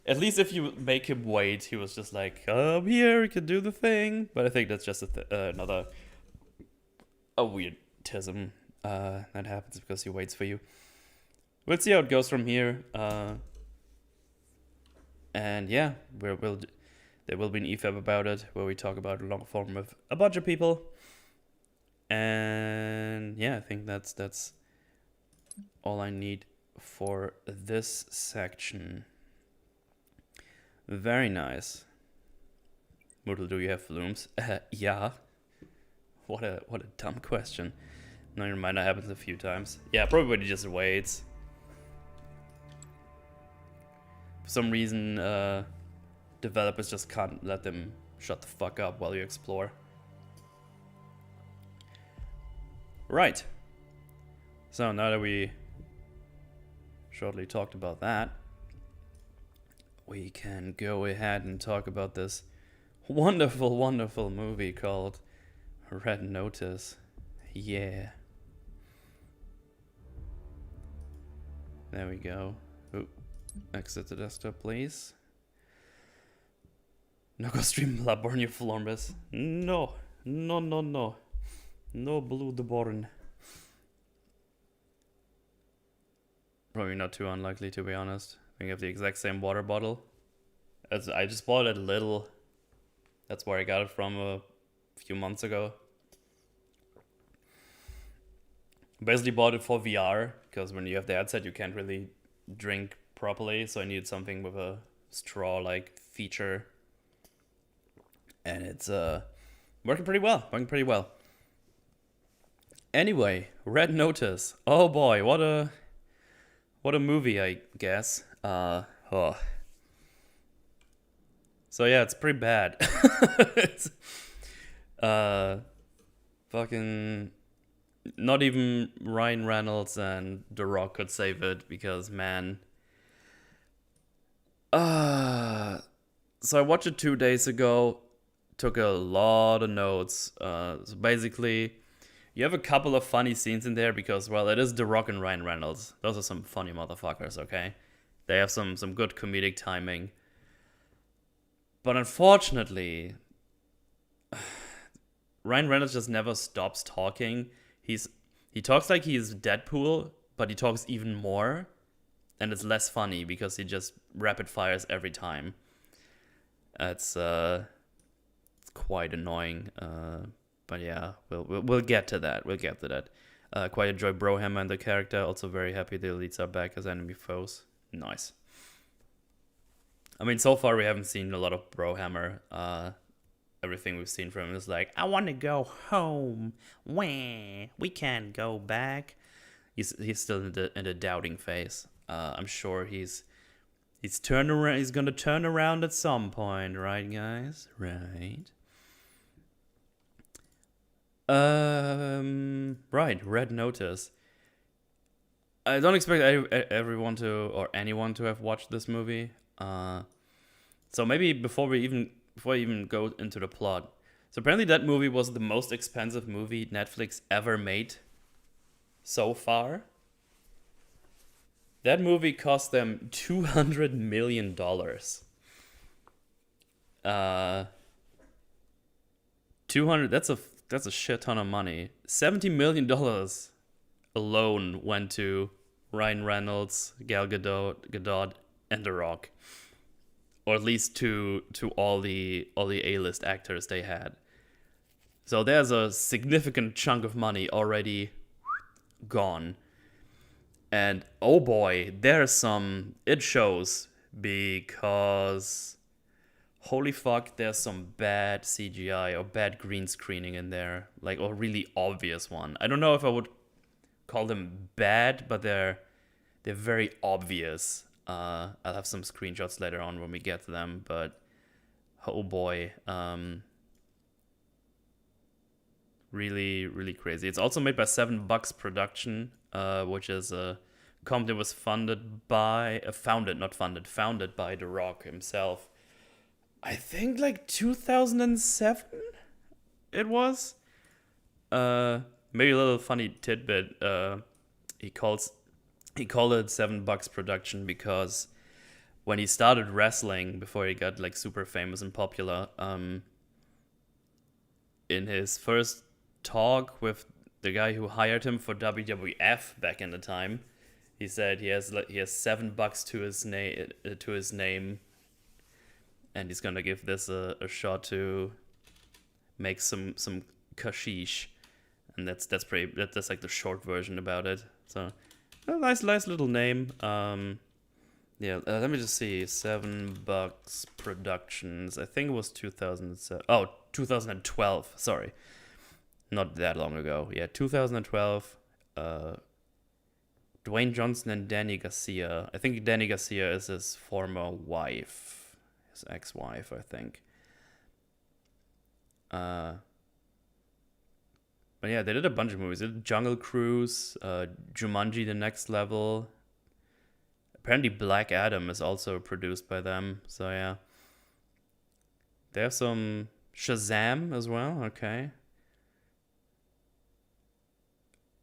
At least if you make him wait, he was just like, I'm here, you can do the thing. But I think that's just another weirdism that happens because he waits for you. We'll see how it goes from here. And yeah, there will be an EFAB about it, where we talk about a long form with a bunch of people. And yeah, I think that's all I need for this section. Very nice. Myrtle, do you have flumes? Yeah. What a dumb question. Never mind, that happens a few times. Yeah, probably just waits. For some reason, developers just can't let them shut the fuck up while you explore. Right. So now that we shortly talked about that, we can go ahead and talk about this wonderful, wonderful movie called Red Notice. Yeah. There we go. Ooh. Exit the desktop, please. No go stream Bloodborne, you Flormbus. No. No, no, no. No Bloodborne. Probably not too unlikely, to be honest. We have the exact same water bottle. I just bought it little. That's where I got it from a few months ago. Basically bought it for VR, because when you have the headset you can't really drink properly, so I needed something with a straw-like feature. And it's working pretty well. Anyway, Red Notice. Oh boy, what a movie, I guess. So yeah, it's pretty bad. For Fucking, not even Ryan Reynolds and The Rock could save it because, man. So I watched it 2 days ago. Took a lot of notes. So basically, you have a couple of funny scenes in there because, well, it is The Rock and Ryan Reynolds. Those are some funny motherfuckers, okay? They have some good comedic timing. But unfortunately, Ryan Reynolds just never stops talking. He talks like he's Deadpool, but he talks even more, and it's less funny because he just rapid fires every time. It's quite annoying. But yeah, we'll get to that. We'll get to that. Quite enjoy Brohammer and the character. Also very happy the elites are back as enemy foes. Nice. I mean, so far we haven't seen a lot of Brohammer. Everything we've seen from him is like, I want to go home. Wah, we can't go back. He's still in the doubting phase. I'm sure he's turned around. He's gonna turn around at some point, right, guys? Right. Right. Red Notice. I don't expect everyone to or anyone to have watched this movie. So maybe before I even go into the plot. So apparently that movie was the most expensive movie Netflix ever made so far. That movie cost them $200 million. 200. That's a shit ton of money. $70 million alone went to Ryan Reynolds, Gal Gadot, and The Rock, or at least to all the A-list actors they had. So there's a significant chunk of money already gone. And oh boy, it shows, because holy fuck, there's some bad CGI or bad green screening in there, like a really obvious one. I don't know if I would call them bad, but they're very obvious. I'll have some screenshots later on when we get to them, but oh boy, really, really crazy. It's also made by $7 Production, which is a company that was founded by The Rock himself. I think like 2007 it was. Maybe a little funny tidbit. He called it $7 Production because when he started wrestling, before he got like super famous and popular, in his first talk with the guy who hired him for WWF back in the time, he said he has $7 to his name, and he's gonna give this a shot to make some kashish, and that's like the short version about it. So a nice little name. Yeah, let me just see. $7 Productions. I think it was 2007. Oh, 2012. Sorry, not that long ago. Yeah, 2012. Dwayne Johnson and Danny Garcia. I think Danny Garcia is his former wife, his ex-wife, I think. But yeah, they did a bunch of movies. They did Jungle Cruise, Jumanji: The Next Level. Apparently Black Adam is also produced by them. So yeah. They have some Shazam as well. Okay.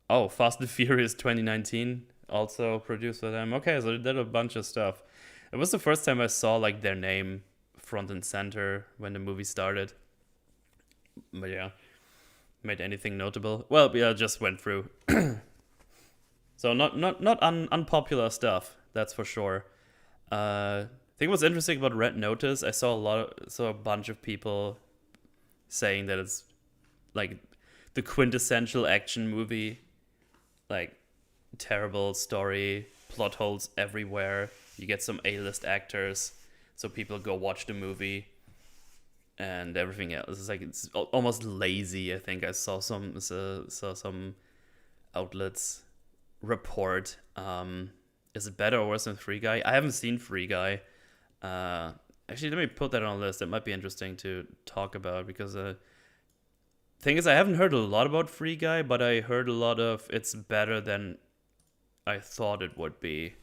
Oh, Fast and Furious 2019 also produced by them. Okay, so they did a bunch of stuff. It was the first time I saw like their name front and center when the movie started. But yeah. Made anything notable? Well, yeah, just went through. So not unpopular stuff, that's for sure. I think what's interesting about Red Notice, I saw a bunch of people saying that it's like the quintessential action movie, like terrible story, plot holes everywhere. You get some A-list actors, so people go watch the movie. And everything else is like it's almost lazy. I think I saw some outlets report. Is it better or worse than Free Guy? I haven't seen Free Guy. Actually, let me put that on a list. It might be interesting to talk about because thing is, I haven't heard a lot about Free Guy, but I heard a lot of it's better than I thought it would be.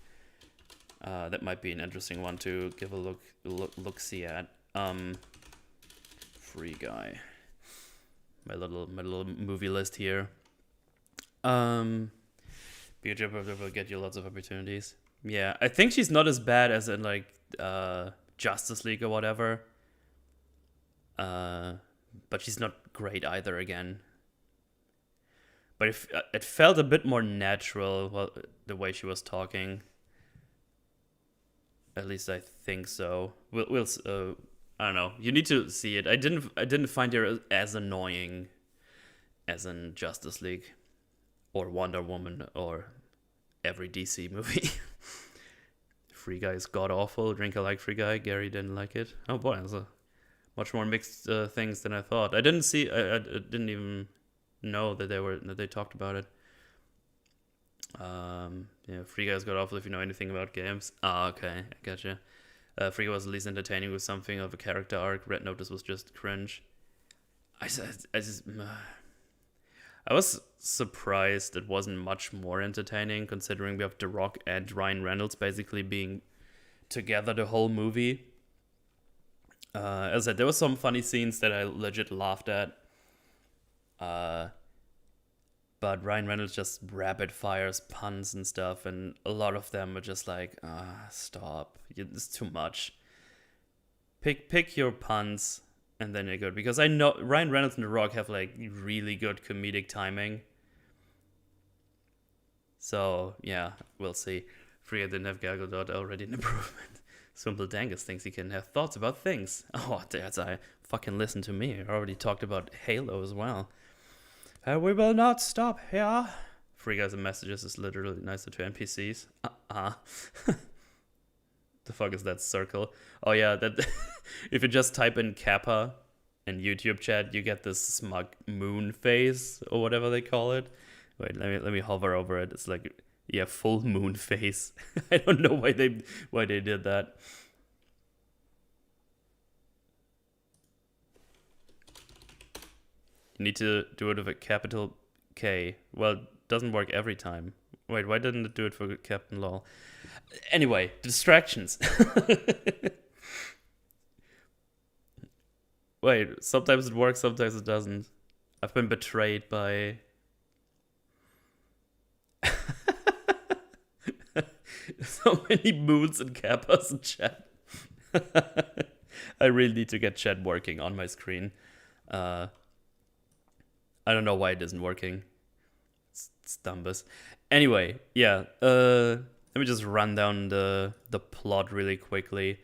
That might be an interesting one to give a look see at. Free Guy. My little movie list here. Beauty will get you lots of opportunities. Yeah, I think she's not as bad as in like Justice League or whatever. But she's not great either again. But it felt a bit more natural, the way she was talking. At least I think so. We'll I don't know. You need to see it. I didn't find her as annoying as in Justice League or Wonder Woman or every DC movie. Free Guy is god awful. Drinker like Free Guy. Gary didn't like it. Oh boy, that's a much more mixed things than I thought. I didn't see. I didn't even know that they talked about it. Yeah, Free Guy is god awful if you know anything about games. Okay, I gotcha. Free Guy was at least entertaining with something of a character arc. Red Notice was just cringe. I was surprised it wasn't much more entertaining, considering we have The Rock and Ryan Reynolds basically being together the whole movie. As I said, there were some funny scenes that I legit laughed at. But Ryan Reynolds just rapid fires puns and stuff, and a lot of them are just like, stop. It's too much. Pick your puns, and then you're good. Because I know Ryan Reynolds and The Rock have like really good comedic timing. So yeah, we'll see. Free didn't have Gal Gadot, already an improvement. Swimble Dangus thinks he can have thoughts about things. Oh, fucking listen to me. I already talked about Halo as well. We will not stop here. Free Guys and Messages is literally nicer to NPCs. The fuck is that circle? Oh yeah, that if you just type in Kappa in YouTube chat, you get this smug moon face or whatever they call it. Wait, let me hover over it. It's like, yeah, full moon face. I don't know why they did that. You need to do it with a capital K. Well, it doesn't work every time. Wait, why didn't it do it for Captain Lol? Anyway, distractions. Wait, sometimes it works, sometimes it doesn't. I've been betrayed by... so many moons and kappas in chat. I really need to get chat working on my screen. I don't know why it isn't working. It's dumbus. Anyway, yeah. Let me just run down the plot really quickly.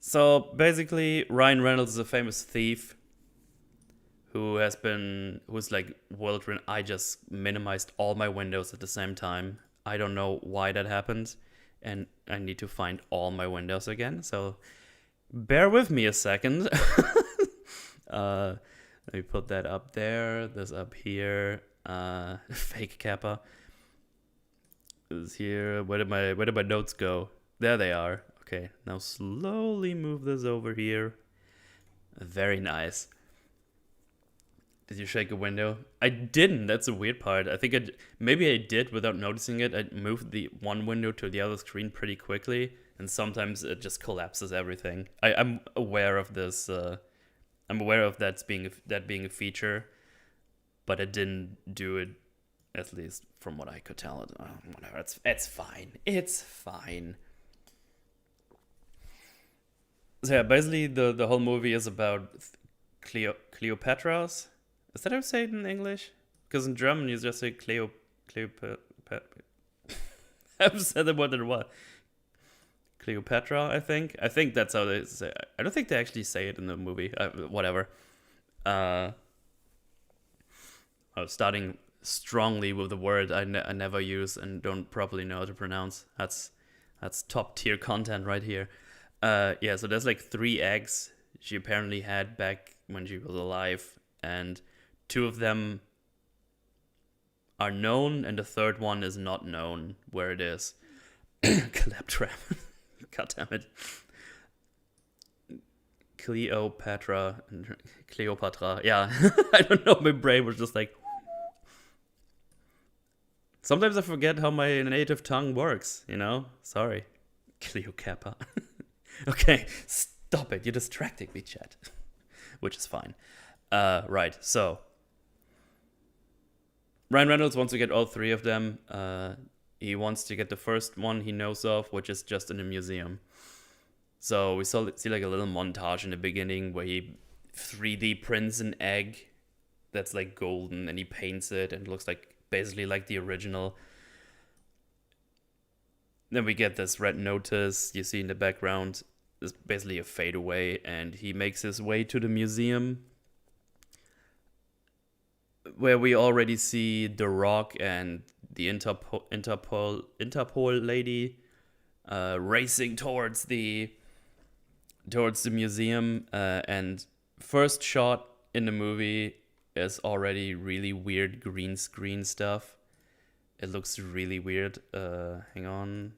So basically, Ryan Reynolds is a famous thief who's like world. I just minimized all my windows at the same time. I don't know why that happened, and I need to find all my windows again. So bear with me a second. Let me put that up there. This up here. Fake Kappa is here. Where did my notes go? There they are. Okay, now slowly move this over here. Very nice. Did you shake a window? I didn't. That's a weird part. I think maybe I did without noticing it. I moved the one window to the other screen pretty quickly, and sometimes it just collapses everything. I'm aware of this. I'm aware of that being a feature, but I didn't do it, at least from what I could tell. Whatever, it's fine. It's fine. So yeah, basically the whole movie is about Cleopatra's. Is that how you say it in English? Because in German you just say Cleopatra. I've said it more than what. Cleopatra, I think. I think that's how they say it. I don't think they actually say it in the movie. Whatever. I was starting strongly with the word I never use and don't properly know how to pronounce. That's top tier content right here. Yeah, so there's like 3 eggs she apparently had back when she was alive, and 2 of them are known, and the 3rd one is not known where it is. Claptrap. God damn it. Cleopatra. Yeah, I don't know. My brain was just like. Sometimes I forget how my native tongue works. You know. Sorry, Cleopatra. Okay, stop it. You're distracting me, chat. Which is fine. Right. So Ryan Reynolds wants to get all three of them. He wants to get the first one he knows of, which is just in a museum. So we see like a little montage in the beginning where he 3D prints an egg that's like golden and he paints it and it looks like basically like the original. Then we get this red notice you see in the background. It's basically a fadeaway and he makes his way to the museum where we already see The Rock and the Interpol lady racing towards the museum, and first shot in the movie is already really weird green screen stuff. It looks really weird. Hang on.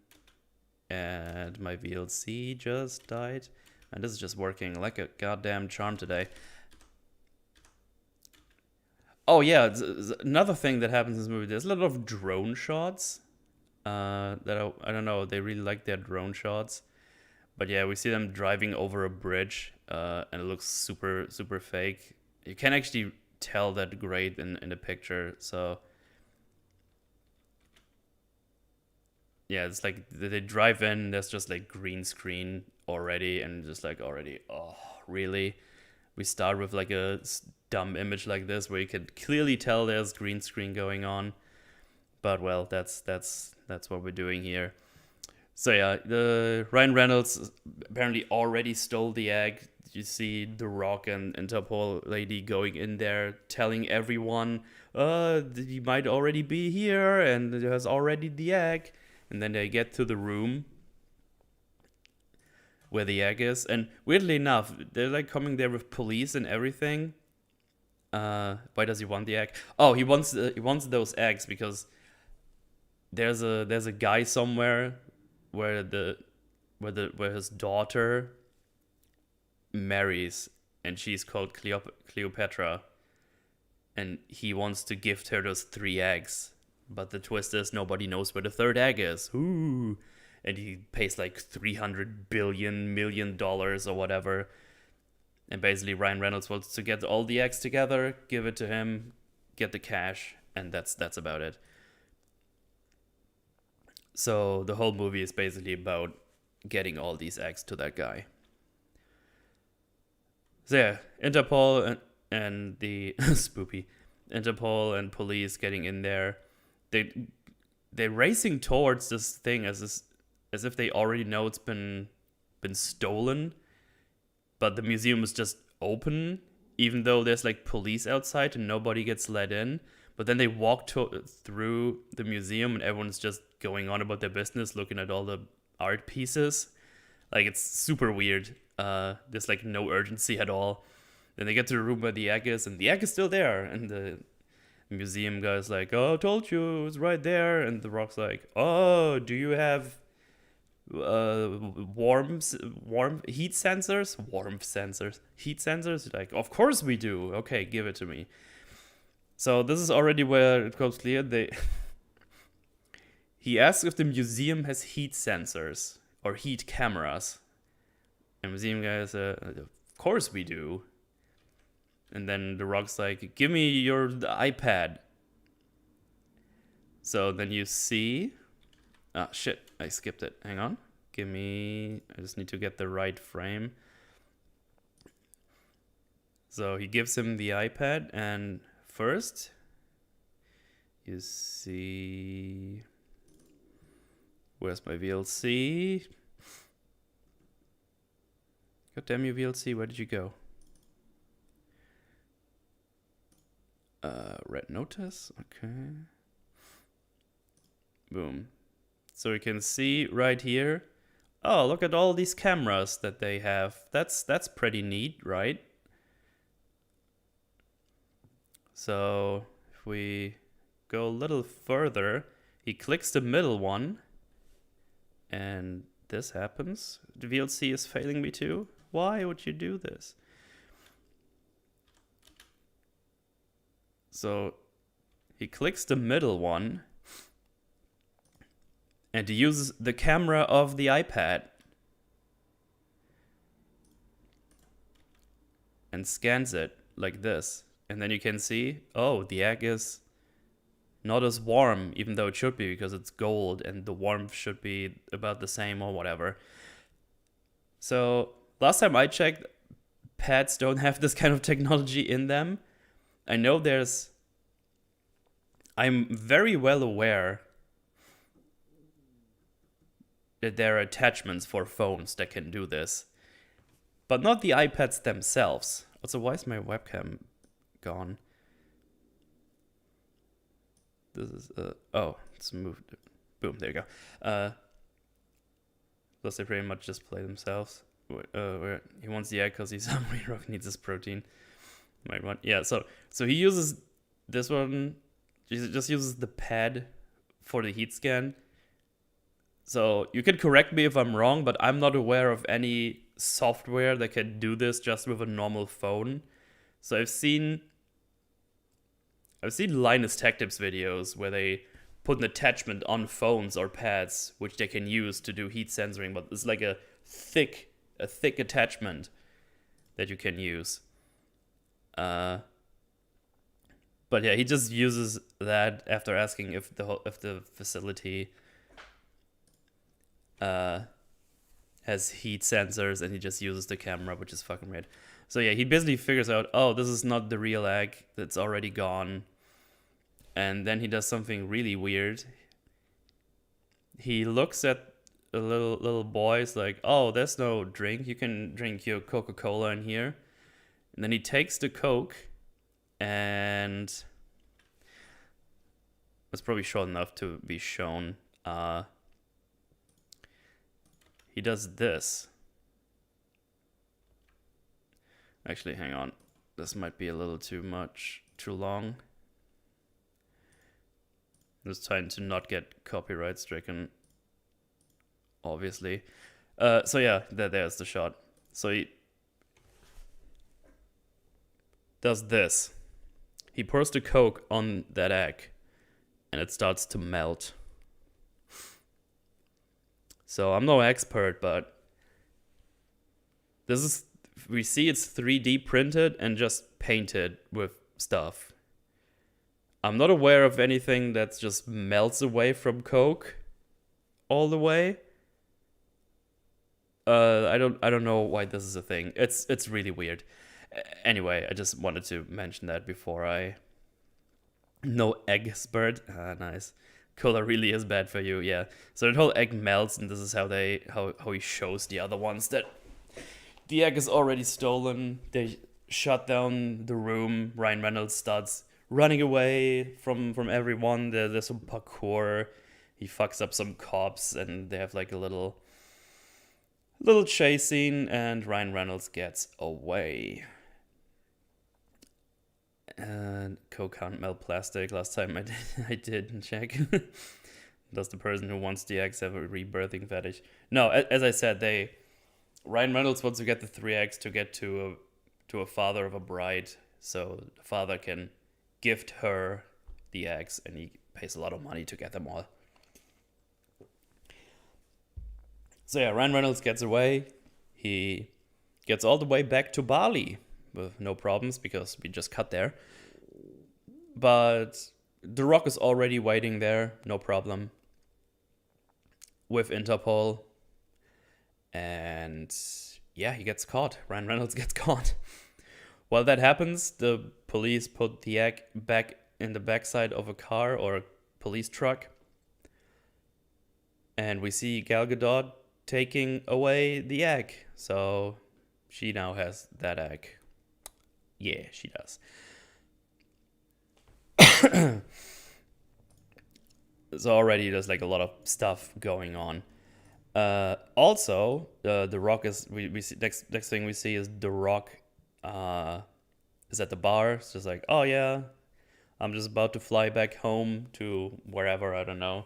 And my VLC just died. And this is just working like a goddamn charm today. Oh yeah, another thing that happens in this movie, there's a lot of drone shots. I don't know, they really like their drone shots. But yeah, we see them driving over a bridge, and it looks super, super fake. You can actually tell that great in the picture, so... Yeah, it's like they drive in, there's just like green screen already, and just like already, oh, really? We start with like a dumb image like this where you can clearly tell there's green screen going on. But well, that's what we're doing here. So yeah, the Ryan Reynolds apparently already stole the egg. You see The Rock and Interpol lady going in there, telling everyone, he might already be here, and there's already the egg. And then they get to the room where the egg is, and weirdly enough, they're like coming there with police and everything. Why does he want the egg? Oh, he wants those eggs because there's a guy somewhere where his daughter marries, and she's called Cleopatra, and he wants to gift her those 3 eggs. But the twist is nobody knows where the 3rd egg is. Ooh. And he pays like $300 million or whatever. And basically Ryan Reynolds wants to get all the eggs together, give it to him, get the cash, and that's about it. So the whole movie is basically about getting all these eggs to that guy. So yeah, Interpol and the spoopy Interpol and police getting in there. They're racing towards this thing as if they already know it's been stolen, but the museum is just open, even though there's like police outside and nobody gets let in. But then they walk through the museum and everyone's just going on about their business, looking at all the art pieces. Like, it's super weird. There's like no urgency at all. Then they get to the room where the egg is, and the egg is still there, and the museum guy's like, oh, I told you, it was right there. And The Rock's like, oh, do you have heat sensors? Like, of course we do. Okay, give it to me. So this is already where it becomes clear. He asks if the museum has heat sensors or heat cameras, and museum guy says, of course we do. And then The Rock's like, give me your iPad. So then you see... Ah, shit, I skipped it. Hang on. I just need to get the right frame. So he gives him the iPad, and first, you see... Where's my VLC? God damn you, VLC, where did you go? Red notice, okay. Boom. So you can see right here. Oh, look at all these cameras that they have. That's pretty neat, right? So if we go a little further, he clicks the middle one, and this happens. The VLC is failing me too. Why would you do this? So he clicks the middle one and he uses the camera of the iPad and scans it like this. And then you can see, oh, the egg is not as warm, even though it should be because it's gold and the warmth should be about the same or whatever. So last time I checked, pads don't have this kind of technology in them. I know I'm very well aware that there are attachments for phones that can do this, but not the iPads themselves. Also, why is my webcam gone? This is, oh, it's moved. Boom, there you go. Plus, they pretty much just play themselves. Where he wants the egg because he's hungry. Rock needs his protein. Might want, yeah. So he uses this one. He just uses the pad for the heat scan. So you can correct me if I'm wrong, but I'm not aware of any software that can do this just with a normal phone. So I've seen Linus Tech Tips videos where they put an attachment on phones or pads which they can use to do heat sensoring, but it's like a thick attachment that you can use. But yeah, he just uses that after asking if the facility has heat sensors, and he just uses the camera, which is fucking weird. So yeah, he basically figures out, oh, this is not the real egg, that's already gone. And then he does something really weird. He looks at the little boys like, oh, there's no drink. You can drink your Coca-Cola in here. And then he takes the Coke, and it's probably short enough to be shown. He does this. Actually, hang on. This might be a little too long. Just trying to not get copyright stricken, obviously. So yeah, there's the shot. So he does this. He pours the Coke on that egg, and it starts to melt. So I'm no expert, but we see it's 3D printed and just painted with stuff. I'm not aware of anything that just melts away from Coke all the way. I don't know why this is a thing. It's really weird. Anyway, I just wanted to mention that before I... No expert. Nice. Cola really is bad for you, yeah. So the whole egg melts, and this is how he shows the other ones that the egg is already stolen. They shut down the room. Ryan Reynolds starts running away from everyone. There's some parkour. He fucks up some cops, and they have like a little chase scene, and Ryan Reynolds gets away. And Coke can't melt plastic. Last time I did check. Does the person who wants the eggs have a rebirthing fetish? No, as I said, Ryan Reynolds wants to get the 3 eggs to get to a father of a bride, so the father can gift her the eggs, and he pays a lot of money to get them all. So yeah, Ryan Reynolds gets away. He gets all the way back to Bali with no problems because we just cut there. But The Rock is already waiting there, no problem, with Interpol. And yeah, he gets caught. Ryan Reynolds gets caught. While that happens, the police put the egg back in the backside of a car or a police truck. And we see Gal Gadot taking away the egg. So she now has that egg. Yeah, she does. So already there's like a lot of stuff going on. Also, The Rock is we see next thing we see is The Rock is at the bar. It's just like, oh yeah, I'm just about to fly back home to wherever, I don't know.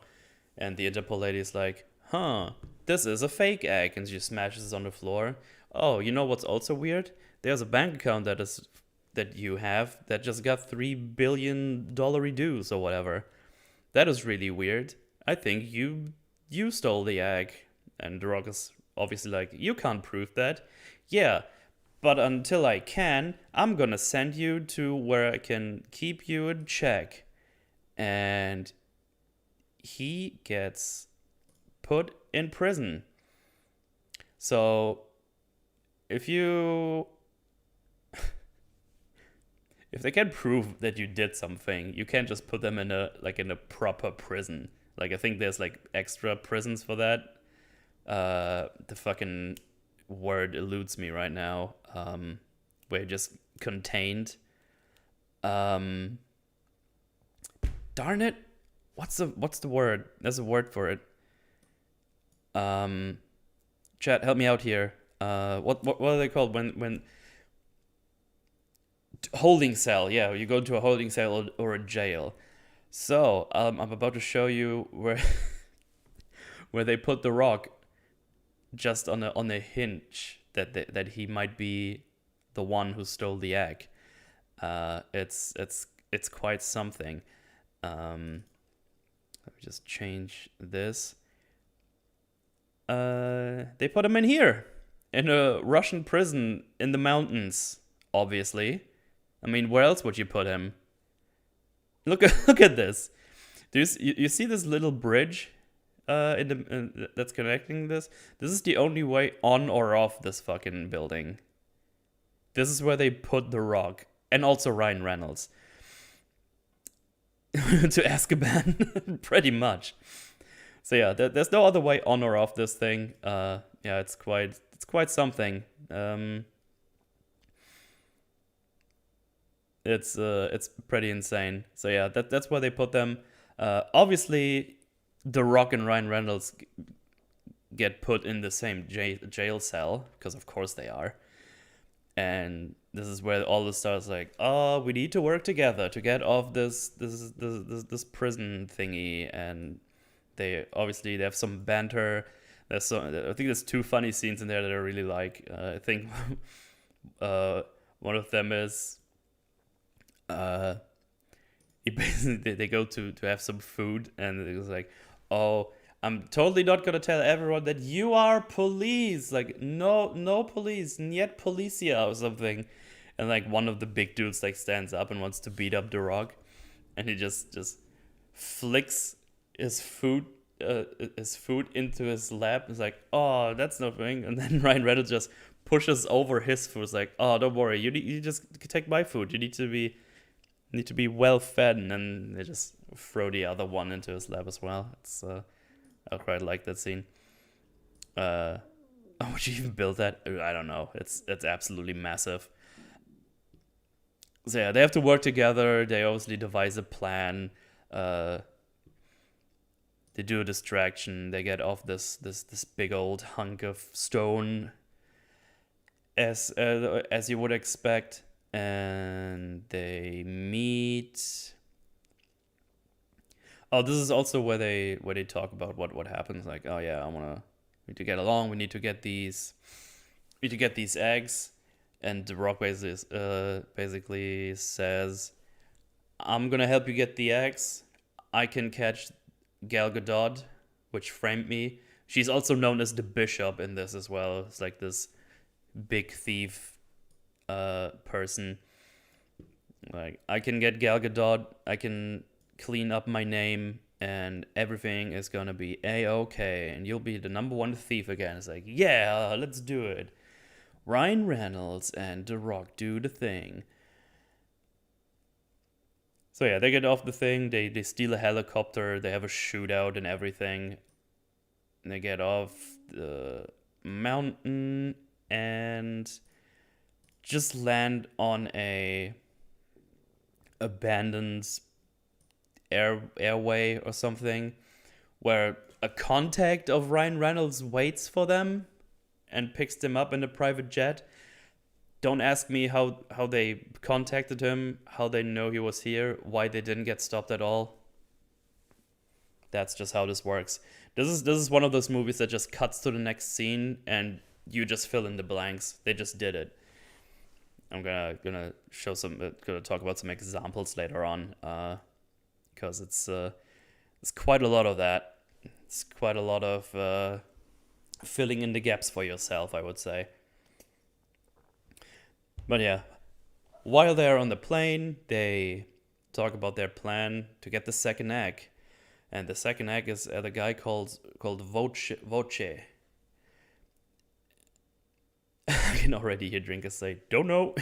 And the Interpol lady is like, huh, this is a fake egg, and she smashes it on the floor. Oh, you know what's also weird? There's a bank account that you have that just got $3 billion dues or whatever. That is really weird. I think you stole the egg. And The Rock is obviously like, you can't prove that. Yeah, but until I can, I'm gonna send you to where I can keep you in check. And he gets put in prison. So if you if they can prove that you did something, you can't just put them in a proper prison. Like I think there's like extra prisons for that. The fucking word eludes me right now. Where you're just contained. Darn it! What's the word? There's a word for it. Chat, help me out here. What are they called when holding cell? Yeah, you go to a holding cell or a jail. So I'm about to show you where where they put The Rock, just on a hinge that he might be the one who stole the egg. It's quite something. Let me just change this. They put him in here, in a Russian prison in the mountains. Obviously, I mean, where else would you put him? Look at this. Do you see this little bridge? That's connecting this. This is the only way on or off this fucking building. This is where they put The Rock and also Ryan Reynolds. To Azkaban, pretty much. So yeah, there's no other way on or off this thing. Yeah, it's quite something. It's pretty insane. So yeah, that's where they put them. Obviously, The Rock and Ryan Reynolds get put in the same jail cell, because of course they are. And this is where all the stars like, oh, we need to work together to get off this prison thingy. And they have some banter. I think there's two funny scenes in there that I really like. I think one of them is they go to have some food, and it was like, oh, I'm totally not gonna tell everyone that you are police. Like, no police, niet policia or something. And like one of the big dudes like stands up and wants to beat up The Rock, and he just flicks his food into his lap. It's like, oh, that's nothing. And then Ryan Reynolds just pushes over his food. It's like, oh, don't worry, you just take my food. You need to be well fed. And then they just throw the other one into his lap as well. It's I quite like that scene. Would you even build that? I don't know. It's absolutely massive. So yeah, they have to work together. They obviously devise a plan. They do a distraction. They get off this big old hunk of stone, as you would expect, and they meet. Oh, this is also where they talk about what happens. Like, oh yeah, we need to get along. We need to get these eggs. And The Rock basically says, I'm gonna help you get the eggs. I can catch Gal Gadot, which framed me. She's also known as the Bishop in this as well. It's like this big thief person. Like, I can get Gal Gadot. I can clean up my name, and everything is gonna be A-okay, and you'll be the #1 thief again. It's like, yeah, let's do it. Ryan Reynolds and The Rock do the thing. So yeah, they get off the thing, they steal a helicopter, they have a shootout and everything. And they get off the mountain and just land on a abandoned airway or something, where a contact of Ryan Reynolds waits for them and picks them up in a private jet. Don't ask me how they contacted him, how they know he was here, why they didn't get stopped at all. That's just how this works. This is one of those movies that just cuts to the next scene, and you just fill in the blanks. They just did it. I'm gonna show gonna talk about some examples later on, because it's quite a lot of that. It's quite a lot of filling in the gaps for yourself, I would say. But yeah, while they're on the plane, they talk about their plan to get the second egg, and the second egg is the guy called Voce. I can already hear drinkers say, "Don't know."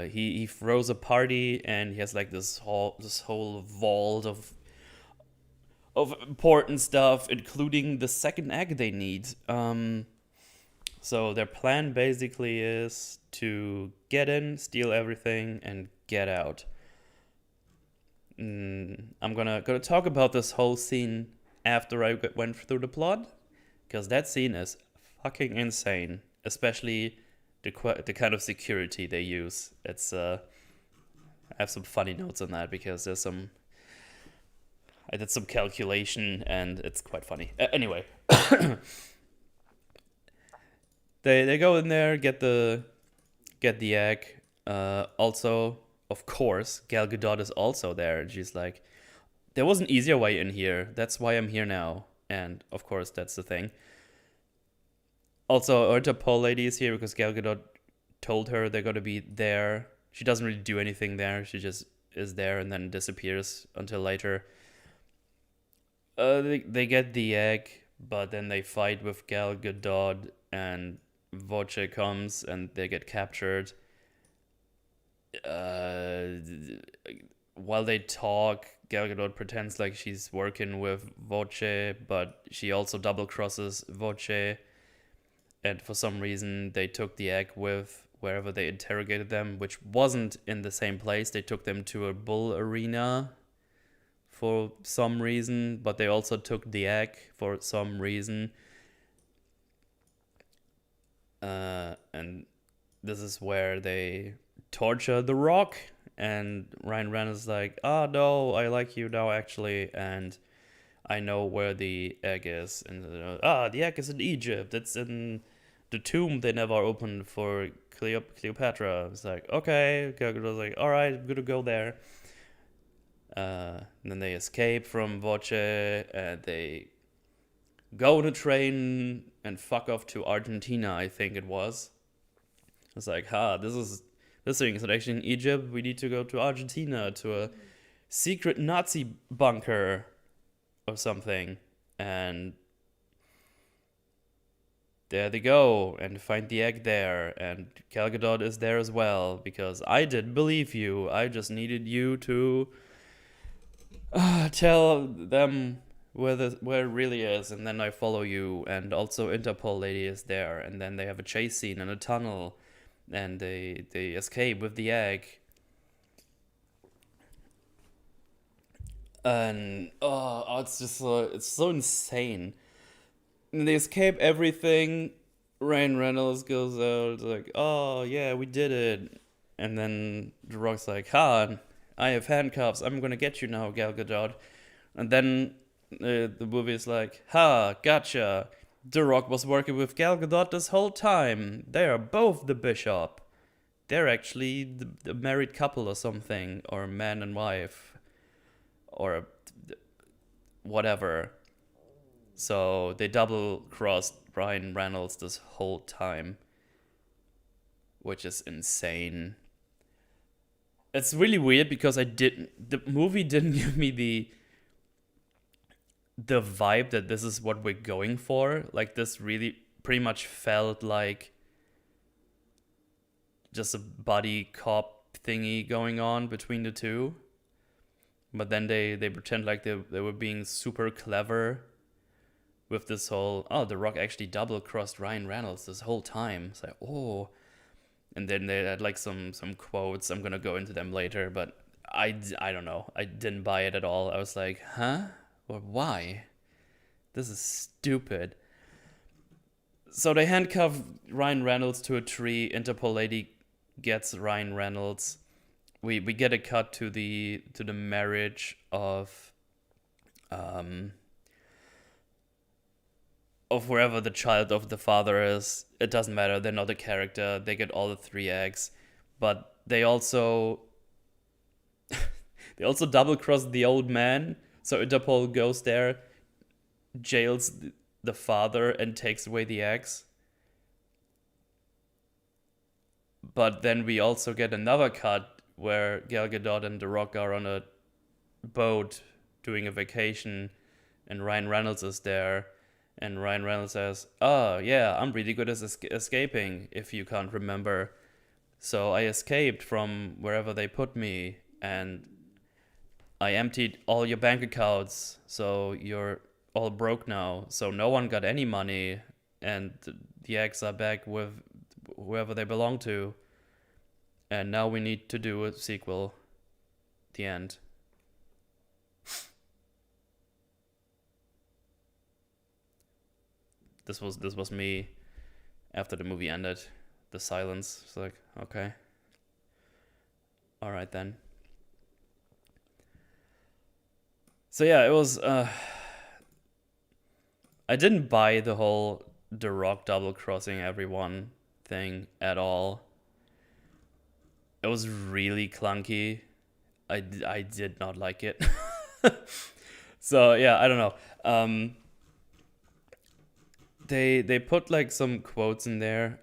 He throws a party, and he has like this whole vault of important stuff, including the second egg they need. So their plan basically is to get in, steal everything, and get out. I'm gonna talk about this whole scene after I went through the plot, because that scene is fucking insane, especially the kind of security they use. It's I have some funny notes on that because I did some calculation and it's quite funny. Anyway, they go in there, get the egg. Also, of course, Gal Gadot is also there, and she's like, "There was an easier way in here. That's why I'm here now." And of course, that's the thing. Also, Interpol lady is here because Gal Gadot told her they're gonna be there. She doesn't really do anything there. She just is there and then disappears until later. They get the egg, but then they fight with Gal Gadot, and Voce comes and they get captured. While they talk, Gal Gadot pretends like she's working with Voce, but she also double crosses Voce. And for some reason, they took the egg with wherever they interrogated them, which wasn't in the same place. They took them to a bull arena for some reason, but they also took the egg for some reason. And this is where they torture The Rock, and Ryan Reynolds is like, "Oh no, I like you now actually, and I know where the egg is." And the egg is in Egypt. It's in the tomb they never opened for Cleopatra. It's like, okay, Gal Gadot's like, "All right, I'm gonna go there." And then they escape from Voce, and they go on a train and fuck off to Argentina, I think it was. It's like, this thing is actually in Egypt. We need to go to Argentina to a secret Nazi bunker or something. And there they go and find the egg there. And Gal Gadot is there as well, because I didn't believe you. I just needed you to tell them where it really is, and then I follow you. And also Interpol lady is there, and then they have a chase scene in a tunnel, and they escape with the egg. And it's just it's so insane. And they escape everything. Ryan Reynolds goes out like, "Oh yeah, we did it." And then The Rock's like, "Ha, I have handcuffs. I'm gonna get you now, Gal Gadot." And then the movie is like, "Ha, gotcha. The Rock was working with Gal Gadot this whole time. They are both the bishop. They're actually the married couple or something, or man and wife, or whatever." So they double-crossed Ryan Reynolds this whole time, which is insane. It's really weird because the movie didn't give me the vibe that this is what we're going for. Like, this really pretty much felt like just a buddy cop thingy going on between the two. But then they pretend like they were being super clever with this whole, The Rock actually double-crossed Ryan Reynolds this whole time. It's like, oh. And then they had like some quotes. I'm gonna go into them later, but I don't know. I didn't buy it at all. I was like, huh? Or why? This is stupid. So they handcuff Ryan Reynolds to a tree. Interpol lady gets Ryan Reynolds. We get a cut to the marriage of of wherever the child of the father is. It doesn't matter. They're not a character. They get all the 3 eggs, but they also double cross the old man. So Interpol goes there, jails the father, and takes away the eggs. But then we also get another cut where Gal Gadot and The Rock are on a boat doing a vacation, and Ryan Reynolds is there. And Ryan Reynolds says, "Oh, yeah, I'm really good at escaping, if you can't remember. So I escaped from wherever they put me, and I emptied all your bank accounts, so you're all broke now. So no one got any money, and the eggs are back with whoever they belong to. And now we need to do a sequel." The end. This was me after the movie ended. The silence. It's like, okay. All right then. So yeah, it was. I didn't buy the whole The Rock double crossing everyone thing at all. It was really clunky. I did not like it. So yeah, I don't know. They put like some quotes in there.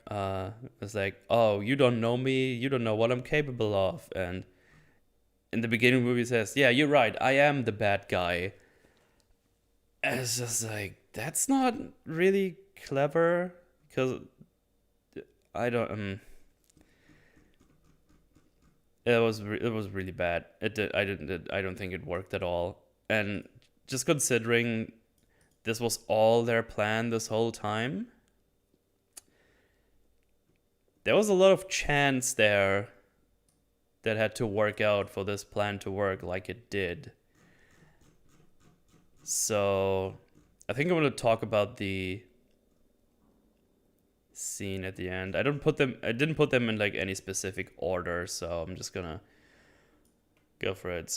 It's like, "Oh, you don't know me. You don't know what I'm capable of." And in the beginning of the movie it says, "Yeah, you're right. I am the bad guy." And it's just like, that's not really clever, because I don't. It was really bad. I don't think it worked at all. And just considering this was all their plan this whole time, there was a lot of chance there that had to work out for this plan to work like it did. So I think I'm going to talk about the scene at the end. I didn't put them in like any specific order, so I'm just gonna go for it.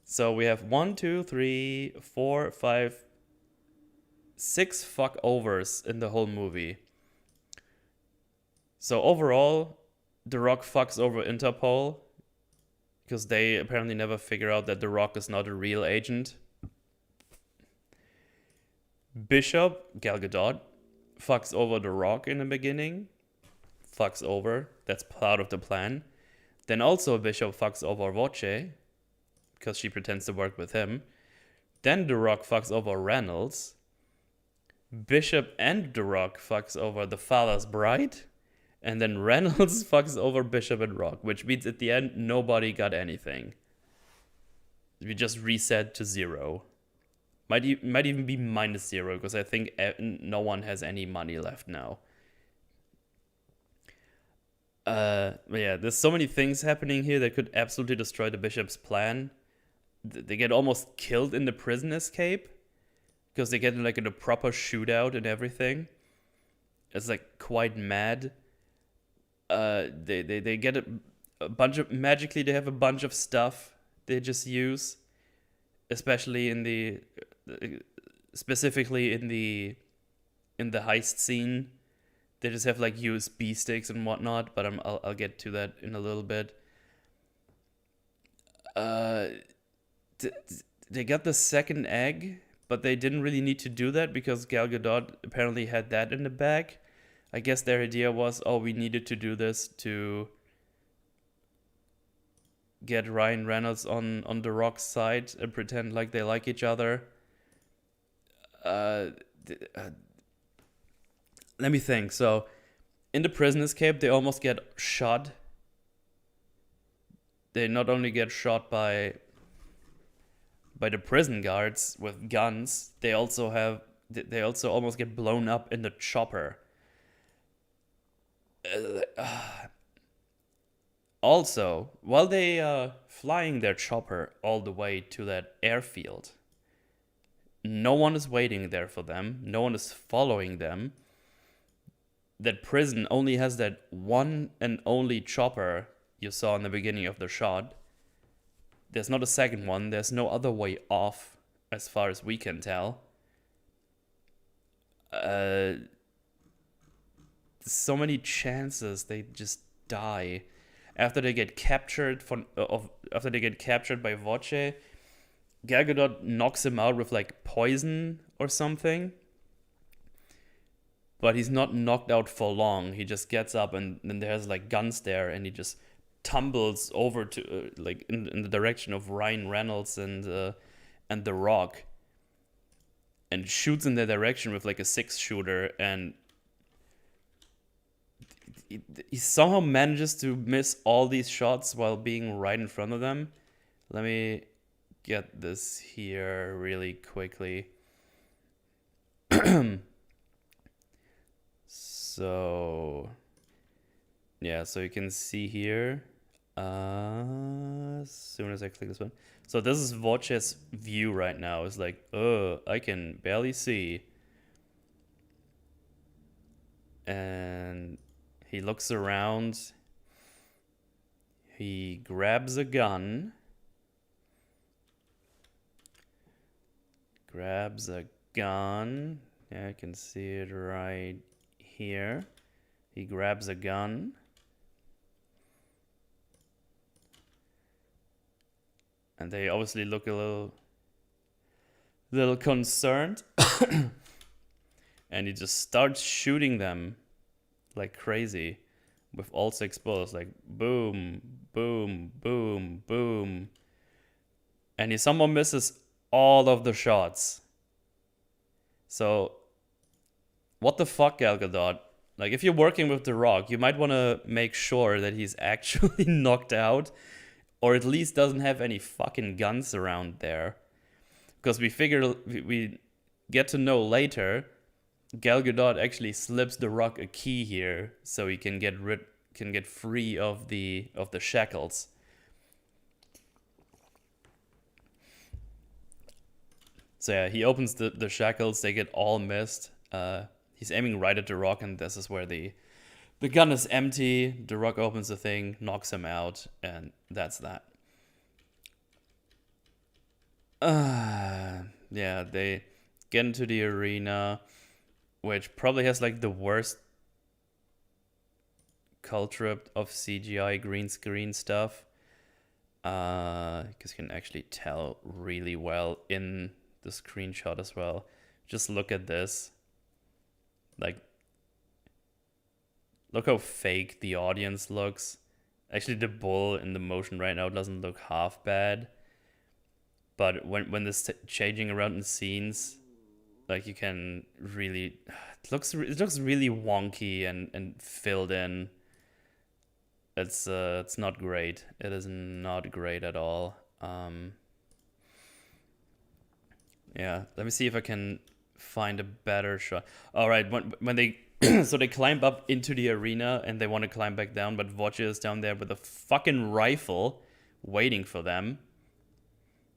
So we have 1, 2, 3, 4, 5, 6 fuck overs in the whole movie. So overall, The Rock fucks over Interpol because they apparently never figure out that The Rock is not a real agent. Bishop, Gal Gadot, fucks over The Rock in the beginning. Fucks over. That's part of the plan. Then also Bishop fucks over Voce because she pretends to work with him. Then The Rock fucks over Reynolds. Bishop and The Rock fucks over the father's bride. And then Reynolds fucks over Bishop and Rock, which means at the end, nobody got anything. We just reset to 0. Might even be -0, because I think no one has any money left now. But yeah, there's so many things happening here that could absolutely destroy the Bishop's plan. They get almost killed in the prison escape, because they get in like in a proper shootout and everything. It's like quite mad. They get a bunch of magically. They have a bunch of stuff they just use, especially specifically in the heist scene. They just have like USB sticks and whatnot, but I'll get to that in a little bit. They got the second egg, but they didn't really need to do that because Gal Gadot apparently had that in the bag. I guess their idea was, oh, we needed to do this to get Ryan Reynolds on The Rock's side and pretend like they like each other. Let me think. So, in the prison escape, they almost get shot. They not only get shot by the prison guards with guns, they also almost get blown up in the chopper. Also, while they are flying their chopper all the way to that airfield, no one is waiting there for them. No one is following them. That prison only has that one and only chopper you saw in the beginning of the shot. There's not a second one. There's no other way off, as far as we can tell. so many chances they just die after they get captured after they get captured by Voce. Gal Gadot knocks him out with like poison or something, but he's not knocked out for long. He just gets up, and then there's like guns there, and he just tumbles over to like in the direction of Ryan Reynolds and The Rock, and shoots in their direction with like a 6-shooter, and he somehow manages to miss all these shots while being right in front of them. Let me get this here really quickly. So yeah, so you can see here as soon as I click this one. So this is Voce's view right now. It's like, I can barely see. And he looks around. He grabs a gun. Yeah, I can see it right here. He grabs a gun. And they obviously look a little concerned. And he just starts shooting them like crazy with all 6 bullets, like boom, boom, boom, boom. And he somehow misses all of the shots. So, what the fuck, Gal Gadot? Like, if you're working with The Rock, you might want to make sure that he's actually knocked out, or at least doesn't have any fucking guns around there. Because we get to know later, Gal Gadot actually slips The Rock a key here, so he can get free of the shackles. So yeah, he opens the shackles. They get all missed. He's aiming right at The Rock, and this is where the gun is empty. The Rock opens the thing, knocks him out, and that's that. Yeah, they get into the arena, which probably has like the worst culture of CGI green screen stuff. Because you can actually tell really well in the screenshot as well. Just look at this. Like, look how fake the audience looks. Actually, the bull in the motion right now doesn't look half bad. But when this changing around in scenes, like, you can really... It looks really wonky and filled in. It's not great. It is not great at all. Yeah, let me see if I can find a better shot. All right, when they so they climb up into the arena and they want to climb back down, but Voce is down there with a fucking rifle waiting for them.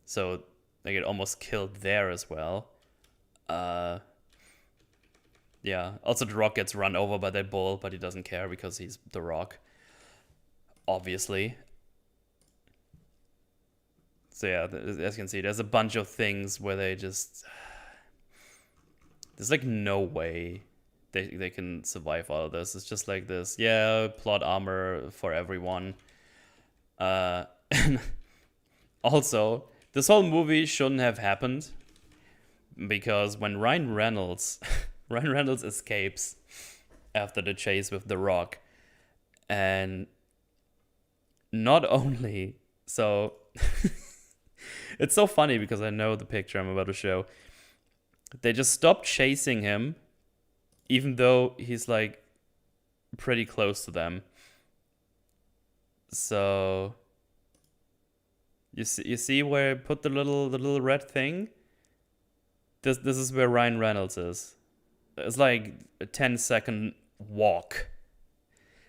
So they get almost killed there as well. Yeah, also The Rock gets run over by that bull, but he doesn't care because he's The Rock. Obviously. So yeah, as you can see, there's a bunch of things where they just... There's like no way they can survive all of this. It's just like this, yeah, plot armor for everyone. And also, this whole movie shouldn't have happened, because when Ryan Reynolds escapes after the chase with The Rock, and not only so it's so funny because I know the picture I'm about to show. They just stopped chasing him, even though he's like pretty close to them. So you see where I put the little red thing? This is where Ryan Reynolds is. It's like a 10-second walk.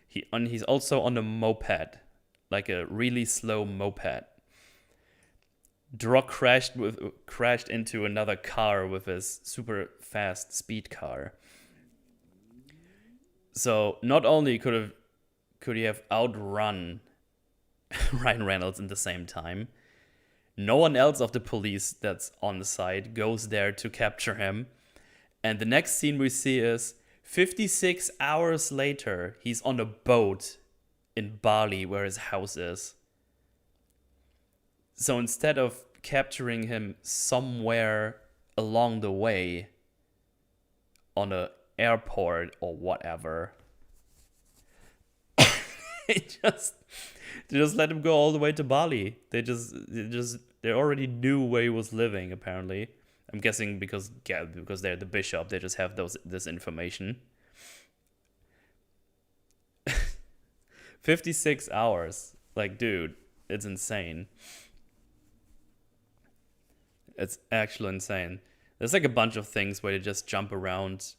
He's also on a moped, like a really slow moped. The Rock crashed into another car with his super fast speed car. So not only could he have outrun Ryan Reynolds in the same time, no one else of the police that's on the site goes there to capture him, And the next scene we see is 56 hours later, he's on a boat in Bali where his house is. So instead of capturing him somewhere along the way on a airport or whatever, they just let him go all the way to Bali. They already knew where he was living, apparently. I'm guessing because they're the bishop, they just have this information. 56 hours. Like, dude, it's insane. It's actually insane. There's like a bunch of things where you just jump around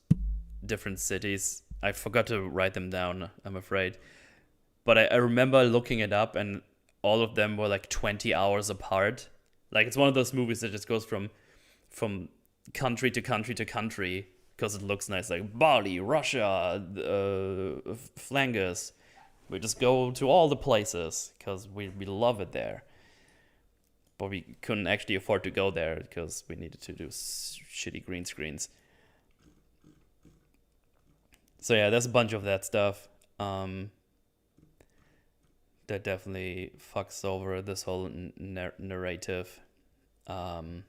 different cities. I forgot to write them down, I'm afraid. But I remember looking it up, and all of them were like 20 hours apart. Like, it's one of those movies that just goes from country to country to country because it looks nice. Like Bali, Russia, Flanders. We just go to all the places because we love it there. But we couldn't actually afford to go there because we needed to do shitty green screens. So yeah, there's a bunch of that stuff. That definitely fucks over this whole narrative. Like,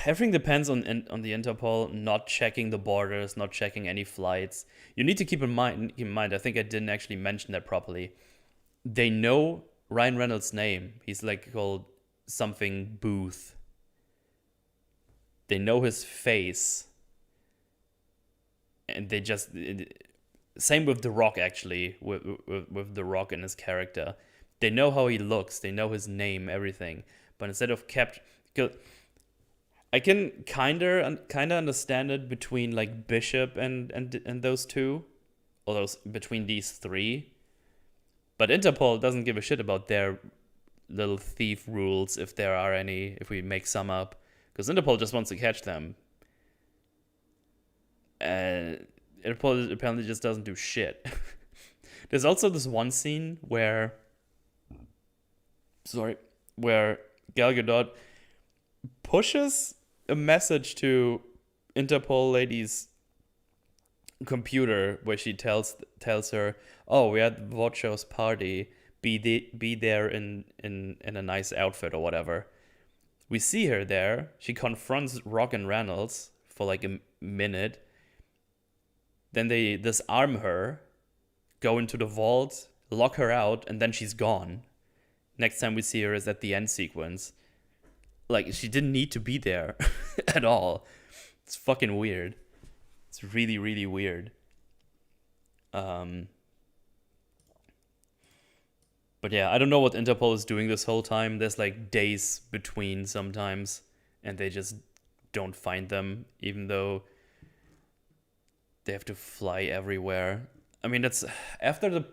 everything depends on the Interpol not checking the borders, not checking any flights. You need to keep in mind. I think I didn't actually mention that properly. They know Ryan Reynolds' name. He's like called something Booth. They know his face. And they just... Same with The Rock, actually. With The Rock and his character. They know how he looks. They know his name, everything. But instead of I can kind of understand it between like Bishop and those two. Or those between these three. But Interpol doesn't give a shit about their little thief rules, if there are any, if we make some up. Because Interpol just wants to catch them. And Interpol apparently just doesn't do shit. There's also this one scene where Gal Gadot pushes a message to Interpol lady's computer where she tells her, "Oh, we're at Vocho's party. Be there in a nice outfit or whatever." We see her there. She confronts Rock and Reynolds for like a minute. Then they disarm her, go into the vault, lock her out, and then she's gone. Next time we see her is at the end sequence. Like, she didn't need to be there at all. It's fucking weird. It's really, really weird. But yeah, I don't know what Interpol is doing this whole time. There's like days between sometimes, and they just don't find them, even though they have to fly everywhere. I mean, that's after the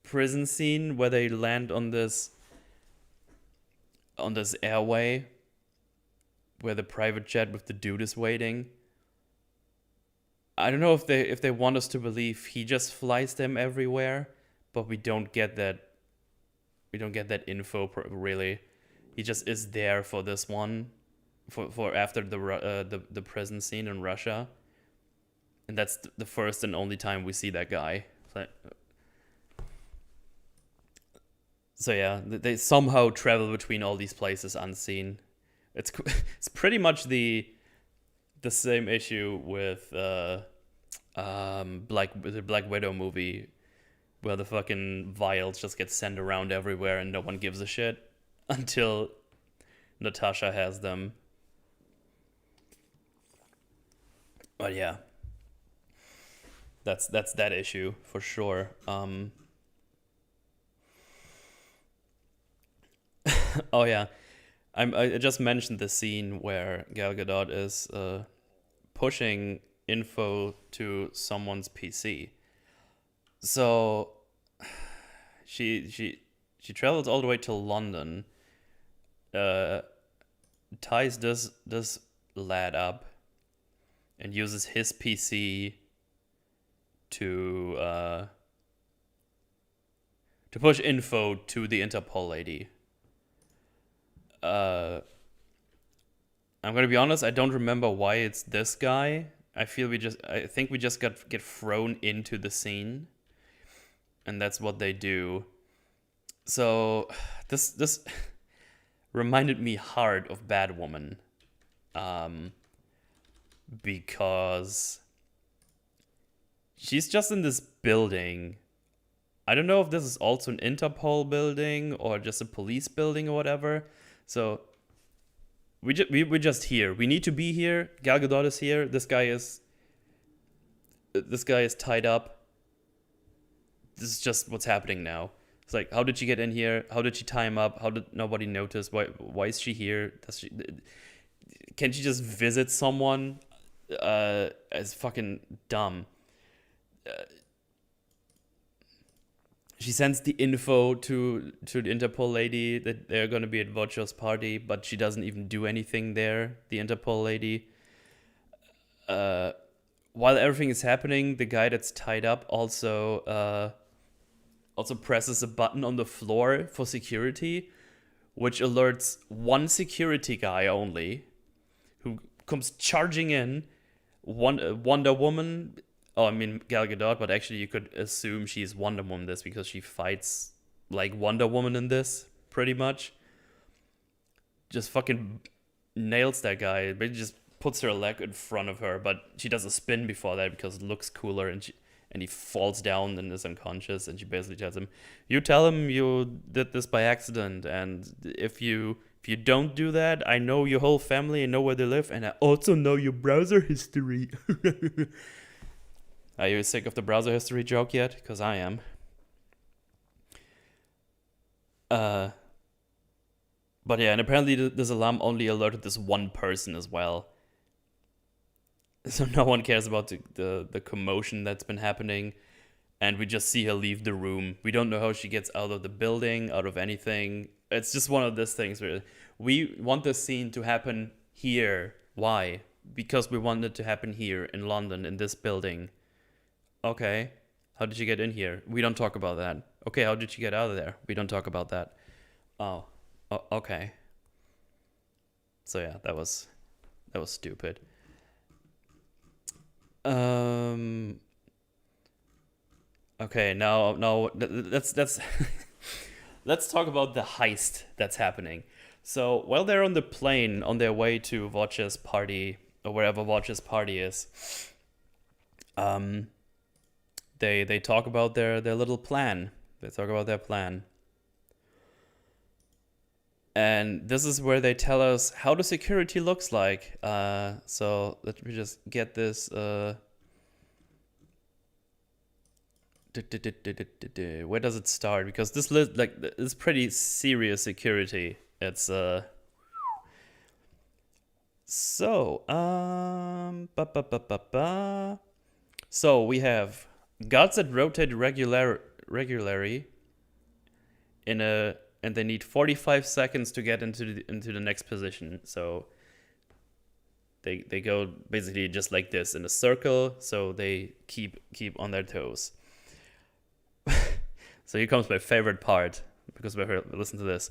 prison scene where they land on this airway where the private jet with the dude is waiting. I don't know if they want us to believe he just flies them everywhere, but we don't get that. We don't get that info really. He just is there for this one, for after the prison scene in Russia, and that's the first and only time we see that guy. So yeah, they somehow travel between all these places unseen. It's pretty much the same issue with the Black Widow movie, where the fucking vials just get sent around everywhere and no one gives a shit until Natasha has them. But yeah, that's that issue for sure. Oh yeah, I just mentioned the scene where Gal Gadot is pushing info to someone's PC. So she travels all the way to London, ties this lad up, and uses his PC to push info to the Interpol lady. I'm gonna be honest, I don't remember why it's this guy. I think we just get thrown into the scene, and that's what they do. So this reminded me hard of Batwoman, because she's just in this building. I don't know if this is also an Interpol building or just a police building or whatever. So we're just here. We need to be here. Gal Gadot is here. This guy is tied up. This is just what's happening now. It's like, how did she get in here? How did she tie him up? How did nobody notice? Why is she here? Can she just visit someone? It's fucking dumb. She sends the info to the Interpol lady that they're gonna be at Vocho's party, but she doesn't even do anything there. The Interpol lady. While everything is happening, the guy that's tied up also presses a button on the floor for security, which alerts one security guy only, who comes charging in. Wonder Woman. Oh, I mean Gal Gadot, but actually you could assume she's Wonder Woman this because she fights like Wonder Woman in this, pretty much. Just fucking nails that guy. But just puts her leg in front of her, but she does a spin before that because it looks cooler, and he falls down and is unconscious, and she basically tells him, you tell him you did this by accident, and if you don't do that, I know your whole family, I know where they live, and I also know your browser history. Are you sick of the browser history joke yet? Because I am. But yeah, and apparently this alarm only alerted this one person as well. So no one cares about the commotion that's been happening. And we just see her leave the room. We don't know how she gets out of the building, out of anything. It's just one of those things where we want this scene to happen here. Why? Because we want it to happen here in London, in this building. Okay, how did you get in here? We don't talk about that. Okay, how did you get out of there? We don't talk about that. Oh, okay. So yeah, that was stupid. Okay, now let's let's talk about the heist that's happening. So while they're on the plane on their way to Voch's party or wherever Voch's party is, they talk about their little plan. They talk about their plan. And this is where they tell us how the security looks like. So let me just get this. Where does it start? Because this is pretty serious security. It's So So we have guards that rotate regularly and they need 45 seconds to get into the next position. So they go basically just like this in a circle, so they keep on their toes. So here comes my favorite part, because listen to this.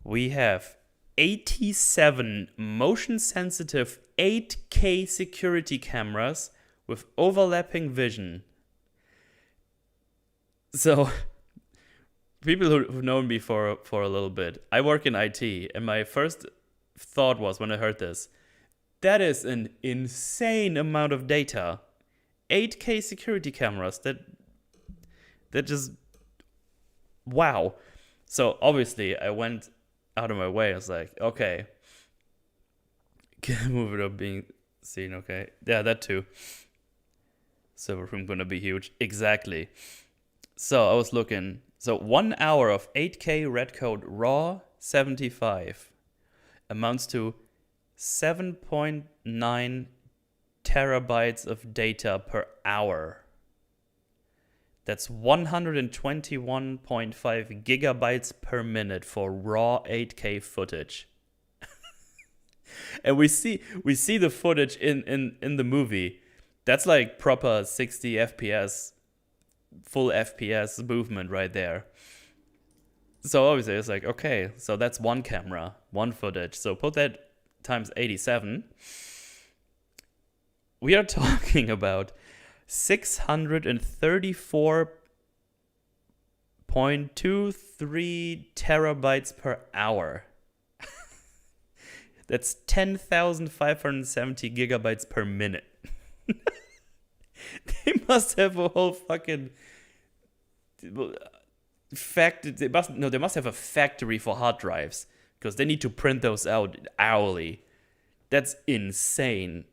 We have 87 motion-sensitive 8K security cameras with overlapping vision. So, people who've known me for a little bit, I work in IT, and my first thought was when I heard this, that is an insane amount of data. 8K security cameras, that just, wow. So obviously I went out of my way. I was like, okay, can I move it up being seen? Okay, yeah, that too. Server room gonna be huge. Exactly. So I was looking. So 1 hour of 8K red code raw 75 amounts to 7.9 terabytes of data per hour. That's 121.5 gigabytes per minute for raw 8K footage. And we see the footage in the movie. That's like proper 60 FPS, full FPS movement right there. So obviously it's like, okay, so that's one camera, one footage. So put that times 87, we are talking about 634.23 terabytes per hour. That's 10,570 gigabytes per minute. They must have a whole fucking they must have a factory for hard drives, because they need to print those out hourly. That's insane.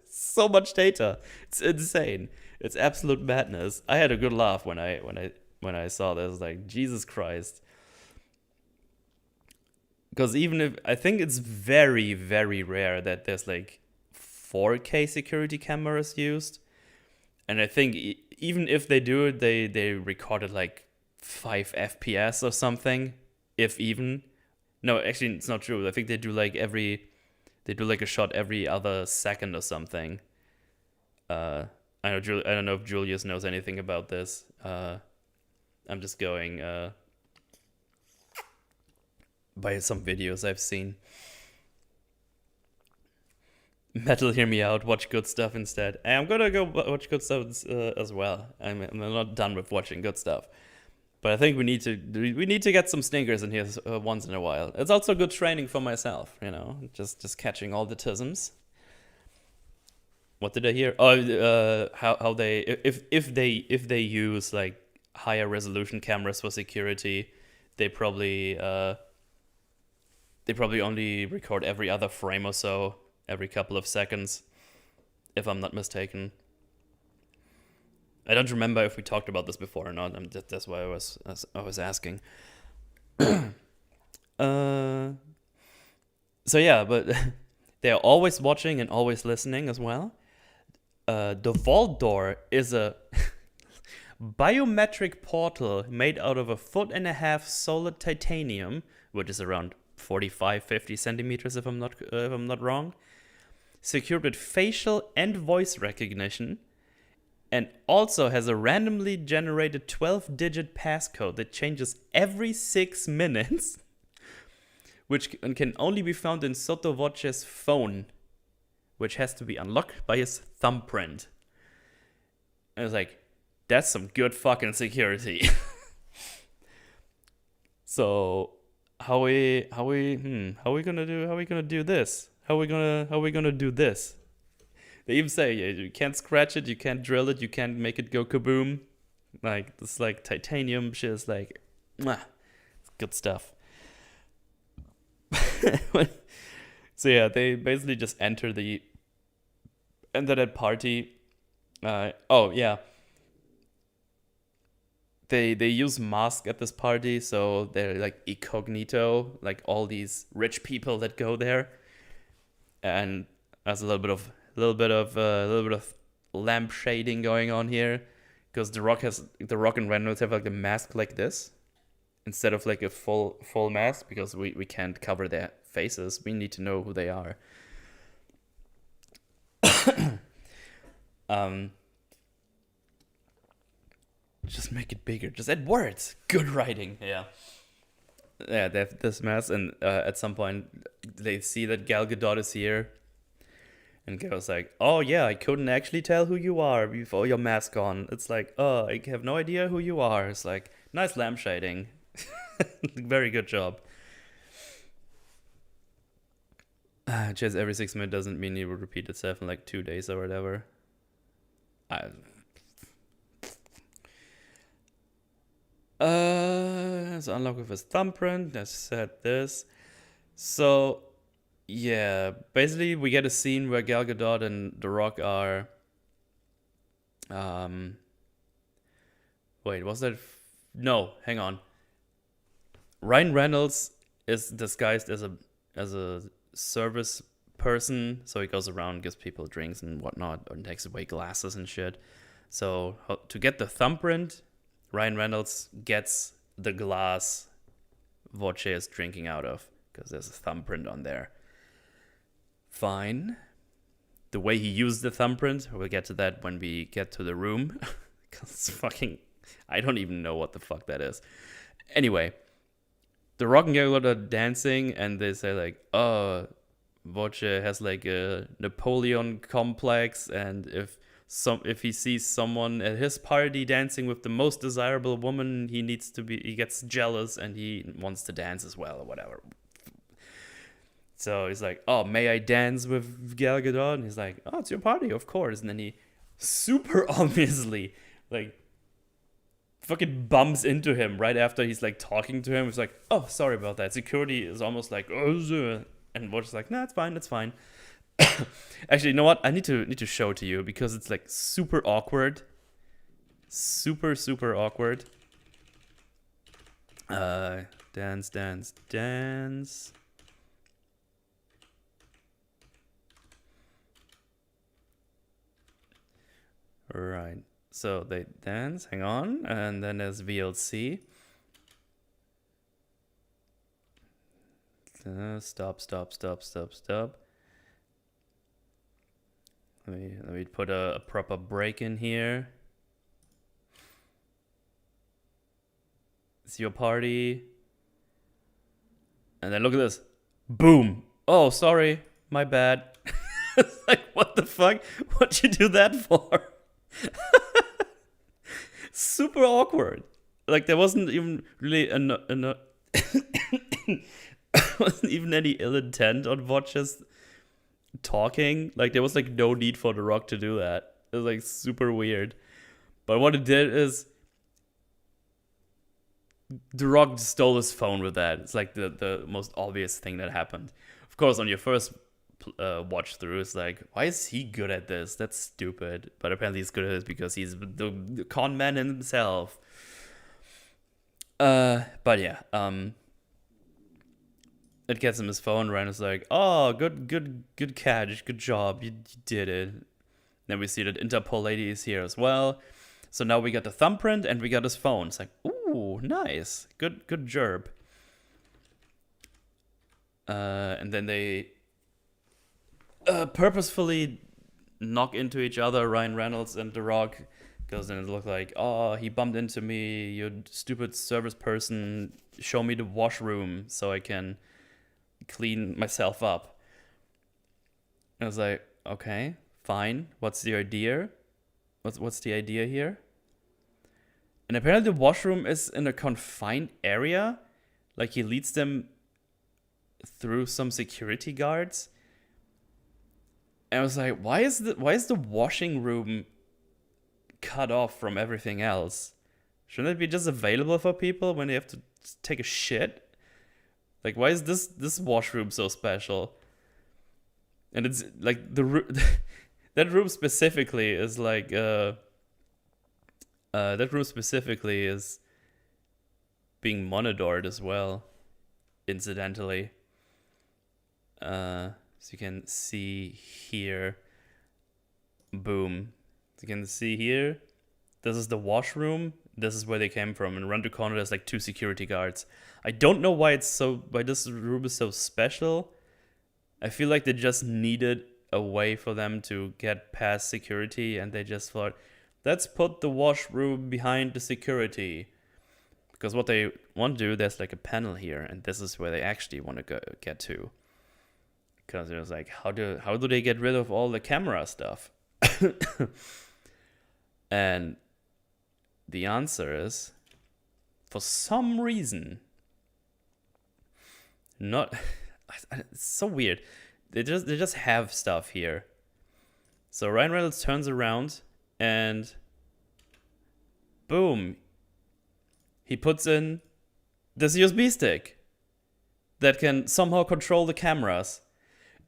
So much data. It's insane. It's absolute madness. I had a good laugh when I saw this. Like, Jesus Christ. Because even if I think it's very, very rare that there's like 4K security cameras used, and I think even if they do it, they record it like 5 FPS or something, if even. No, actually, it's not true. I think they do like a shot every other second or something. I don't know if Julius knows anything about this. I'm just going by some videos I've seen. Metal, hear me out. Watch good stuff instead. I'm gonna go watch good stuff as well. I'm not done with watching good stuff, but I think we need to get some stinkers in here once in a while. It's also good training for myself, just catching all the tisms. What did I hear? Oh, how they if they use like higher resolution cameras for security, they probably only record every other frame or so, every couple of seconds, if I'm not mistaken. I don't remember if we talked about this before or not. That's why I was asking. So yeah, but they're always watching and always listening as well. The vault door is a biometric portal made out of 1.5 foot solid titanium, which is around 45-50 centimeters if I'm not wrong. Secured with facial and voice recognition, and also has a randomly generated 12-digit passcode that changes every 6 minutes, which can only be found in Sotto Voce's phone, which has to be unlocked by his thumbprint. And I was like, that's some good fucking security. So how we gonna do this? How we gonna do this? They even say you can't scratch it, you can't drill it, you can't make it go kaboom. Like, this like titanium shit is like, mwah, it's good stuff. So yeah, they basically just enter that party. Oh yeah. They use masks at this party, so they're like incognito, like all these rich people that go there. And there's a little bit of lamp shading going on here, because the Rock and Reynolds have like a mask like this instead of like a full mask, because we can't cover their faces. We need to know who they are. Just make it bigger. Just add words. Good writing. Yeah. Yeah, they have this mask, and at some point they see that Gal Gadot is here, and Gal's like, "Oh yeah, I couldn't actually tell who you are before your mask on." It's like, "Oh, I have no idea who you are." It's like, nice lamp shading. Very good job. Just every 6 minutes doesn't mean it will repeat itself in like 2 days or whatever. So unlock with his thumbprint. I said this. So, yeah, basically we get a scene where Gal Gadot and The Rock are. Wait, was that? No, hang on. Ryan Reynolds is disguised as a service person, so he goes around, gives people drinks and whatnot, and takes away glasses and shit. So to get the thumbprint, Ryan Reynolds gets the glass Voce is drinking out of, because there's a thumbprint on there. Fine. The way he used the thumbprint, we'll get to that when we get to the room. Because fucking, I don't even know what the fuck that is. Anyway, The Rock and Gal Gadot are dancing, and they say like, "Oh, Voce has like a Napoleon complex, and if he sees someone at his party dancing with the most desirable woman, he gets jealous and he wants to dance as well or whatever." So he's like, "Oh, may I dance with Gal Gadot?" And he's like, "Oh, it's your party, of course." And then he super obviously like fucking bumps into him right after he's like talking to him. He's like, "Oh, sorry about that." Security is almost like, "Oh," and Watch is like, "Nah, it's fine, it's fine." Actually, you know what? I need to show it to you because it's like super awkward. Super awkward. Dance, dance, dance. Right. So they dance, hang on, and then there's VLC. Stop. Let me put a proper break in here. It's your party. And then look at this. Boom. Oh, sorry. My bad. It's like, what the fuck? What'd you do that for? Super awkward. Like, there wasn't even really wasn't even any ill intent on Voce's talking. Like, there was like no need for The Rock to do that. It was like super weird. But what it did is The Rock stole his phone with that. It's like the most obvious thing that happened. Of course, on your first watch through, it's like, why is he good at this? That's stupid. But apparently he's good at it because he's the con man himself. But yeah, it gets him his phone. Rhino's like, "Oh, good catch, good job, you did it." Then we see that Interpol lady is here as well. So now we got the thumbprint and we got his phone. It's like, ooh, nice, good gerb. And then they purposefully knock into each other, Ryan Reynolds and The Rock, because then it looked like, "Oh, he bumped into me, you stupid service person. Show me the washroom so I can clean myself up." I was like, okay, fine. What's the idea? What's the idea here? And apparently the washroom is in a confined area. Like, he leads them through some security guards. And I was like, why is the washing room cut off from everything else? Shouldn't it be just available for people when they have to take a shit? Like, why is this washroom so special? And it's like that room specifically is like that room specifically is being monitored as well, incidentally. So you can see here. Boom. So you can see here. This is the washroom. This is where they came from. And around the corner, there's like 2 security guards. I don't know why this room is so special. I feel like they just needed a way for them to get past security, and they just thought, let's put the washroom behind the security. Because what they want to do, there's like a panel here, and this is where they actually want to get to. Because it was like, how do they get rid of all the camera stuff? And the answer is, for some reason, not. It's so weird. They just have stuff here. So Ryan Reynolds turns around and boom, he puts in this USB stick that can somehow control the cameras,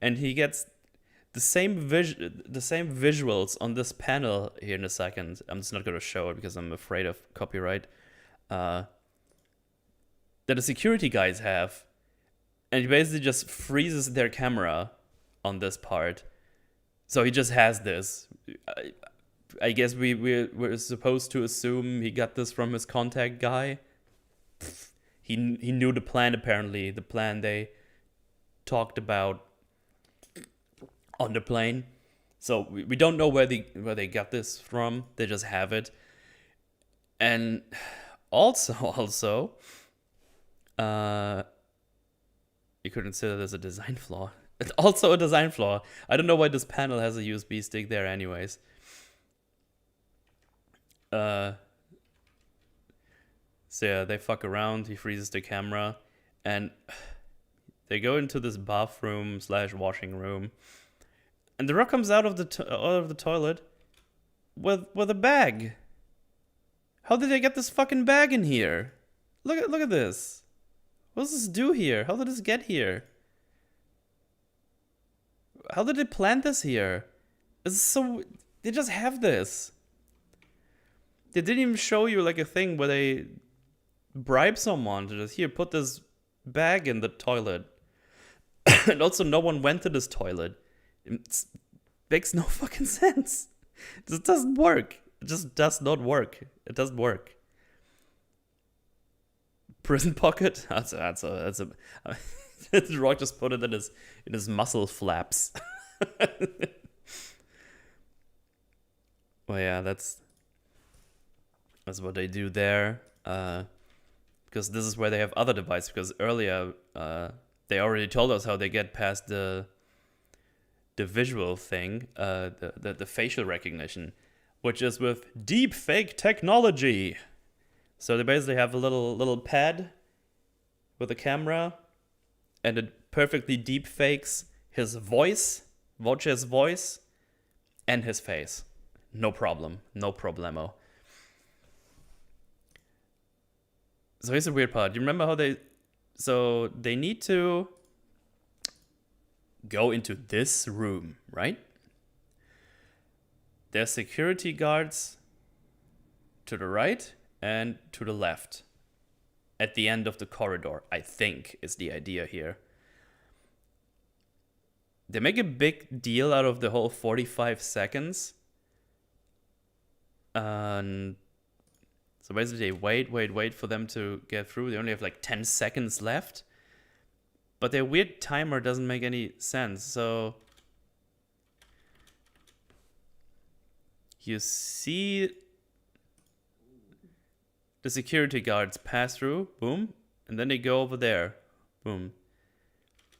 and he gets the same visuals on this panel here in a second. I'm just not going to show it because I'm afraid of copyright. That the security guys have, and he basically just freezes their camera on this part. So he just has this. I guess we're supposed to assume he got this from his contact guy. He knew the plan, apparently. The plan they talked about on the plane. So we don't know where they got this from. They just have it. And also, You could consider this a design flaw. It's also a design flaw. I don't know why this panel has a USB stick there anyways. So yeah, they fuck around, he freezes the camera, and they go into this bathroom / washing room. And The Rock comes out of the toilet with a bag. How did they get this fucking bag in here? Look at this. What does this do here? How did this get here? How did they plant this here? It's so... They just have this. They didn't even show you like a thing where they bribe someone to just, here, put this bag in the toilet. And also no one went to this toilet. It makes no fucking sense. It just doesn't work. It just does not work. It doesn't work. Prison pocket? That's a The Rock just put it in his muscle flaps. Well, yeah, that's what they do there. Because this is where they have other devices. Because earlier, they already told us how they get past the visual thing, the facial recognition, which is with deep fake technology. So they basically have a little pad with a camera, and it perfectly deep fakes his voice, Voce's voice, and his face. No problem, no problemo. So here's the weird part. You remember how they need to go into this room, right? There's security guards to the right and to the left at the end of the corridor, I think is the idea here. They make a big deal out of the whole 45 seconds. And so basically they wait for them to get through. They only have like 10 seconds left. But their weird timer doesn't make any sense. So you see the security guards pass through, boom, and then they go over there, boom.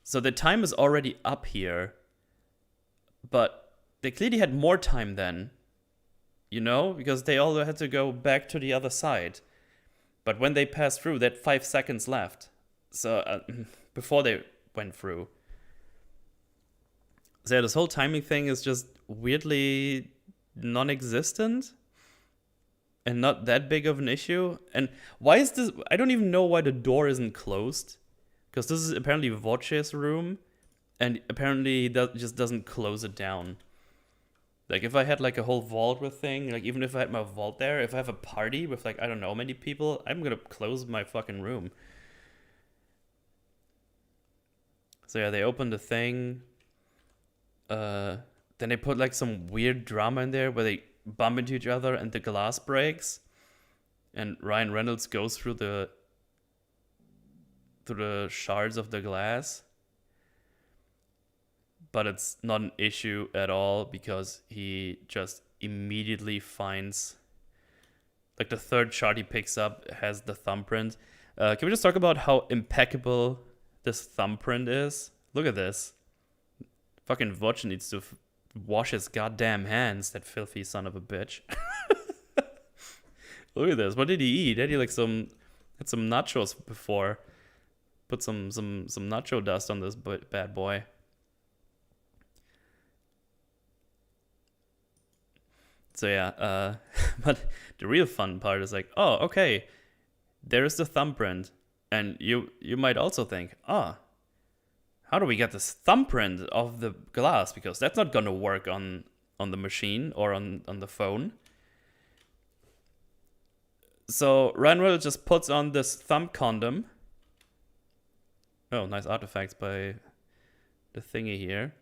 So the time is already up here, but they clearly had more time then, you know, because they all had to go back to the other side. But when they passed through, they had 5 seconds left. So before they went through. So yeah, this whole timing thing is just weirdly non-existent and not that big of an issue. And why is this? I don't even know why the door isn't closed, because this is apparently Voce's room, and apparently he just doesn't close it down. Like if I had like a whole vault with thing, like even if I had my vault there, if I have a party with like I don't know many people, I'm gonna close my fucking room. So yeah, they open the thing. Then they put like some weird drama in there where they bump into each other and the glass breaks, and Ryan Reynolds goes through the shards of the glass. But it's not an issue at all because he just immediately finds, like the third shard he picks up has the thumbprint. Can we just talk about how impeccable this thumbprint is? Look at this. Fucking Voce needs to wash his goddamn hands, that filthy son of a bitch. Look at this. What did he eat? Had he like had some nachos before? Put some nacho dust on this bad boy. So yeah, but the real fun part is like, oh, okay, there's the thumbprint. And you might also think, how do we get this thumbprint of the glass? Because that's not gonna work on the machine or on the phone. So Ryan Reynolds just puts on this thumb condom. Oh, nice artifacts by the thingy here.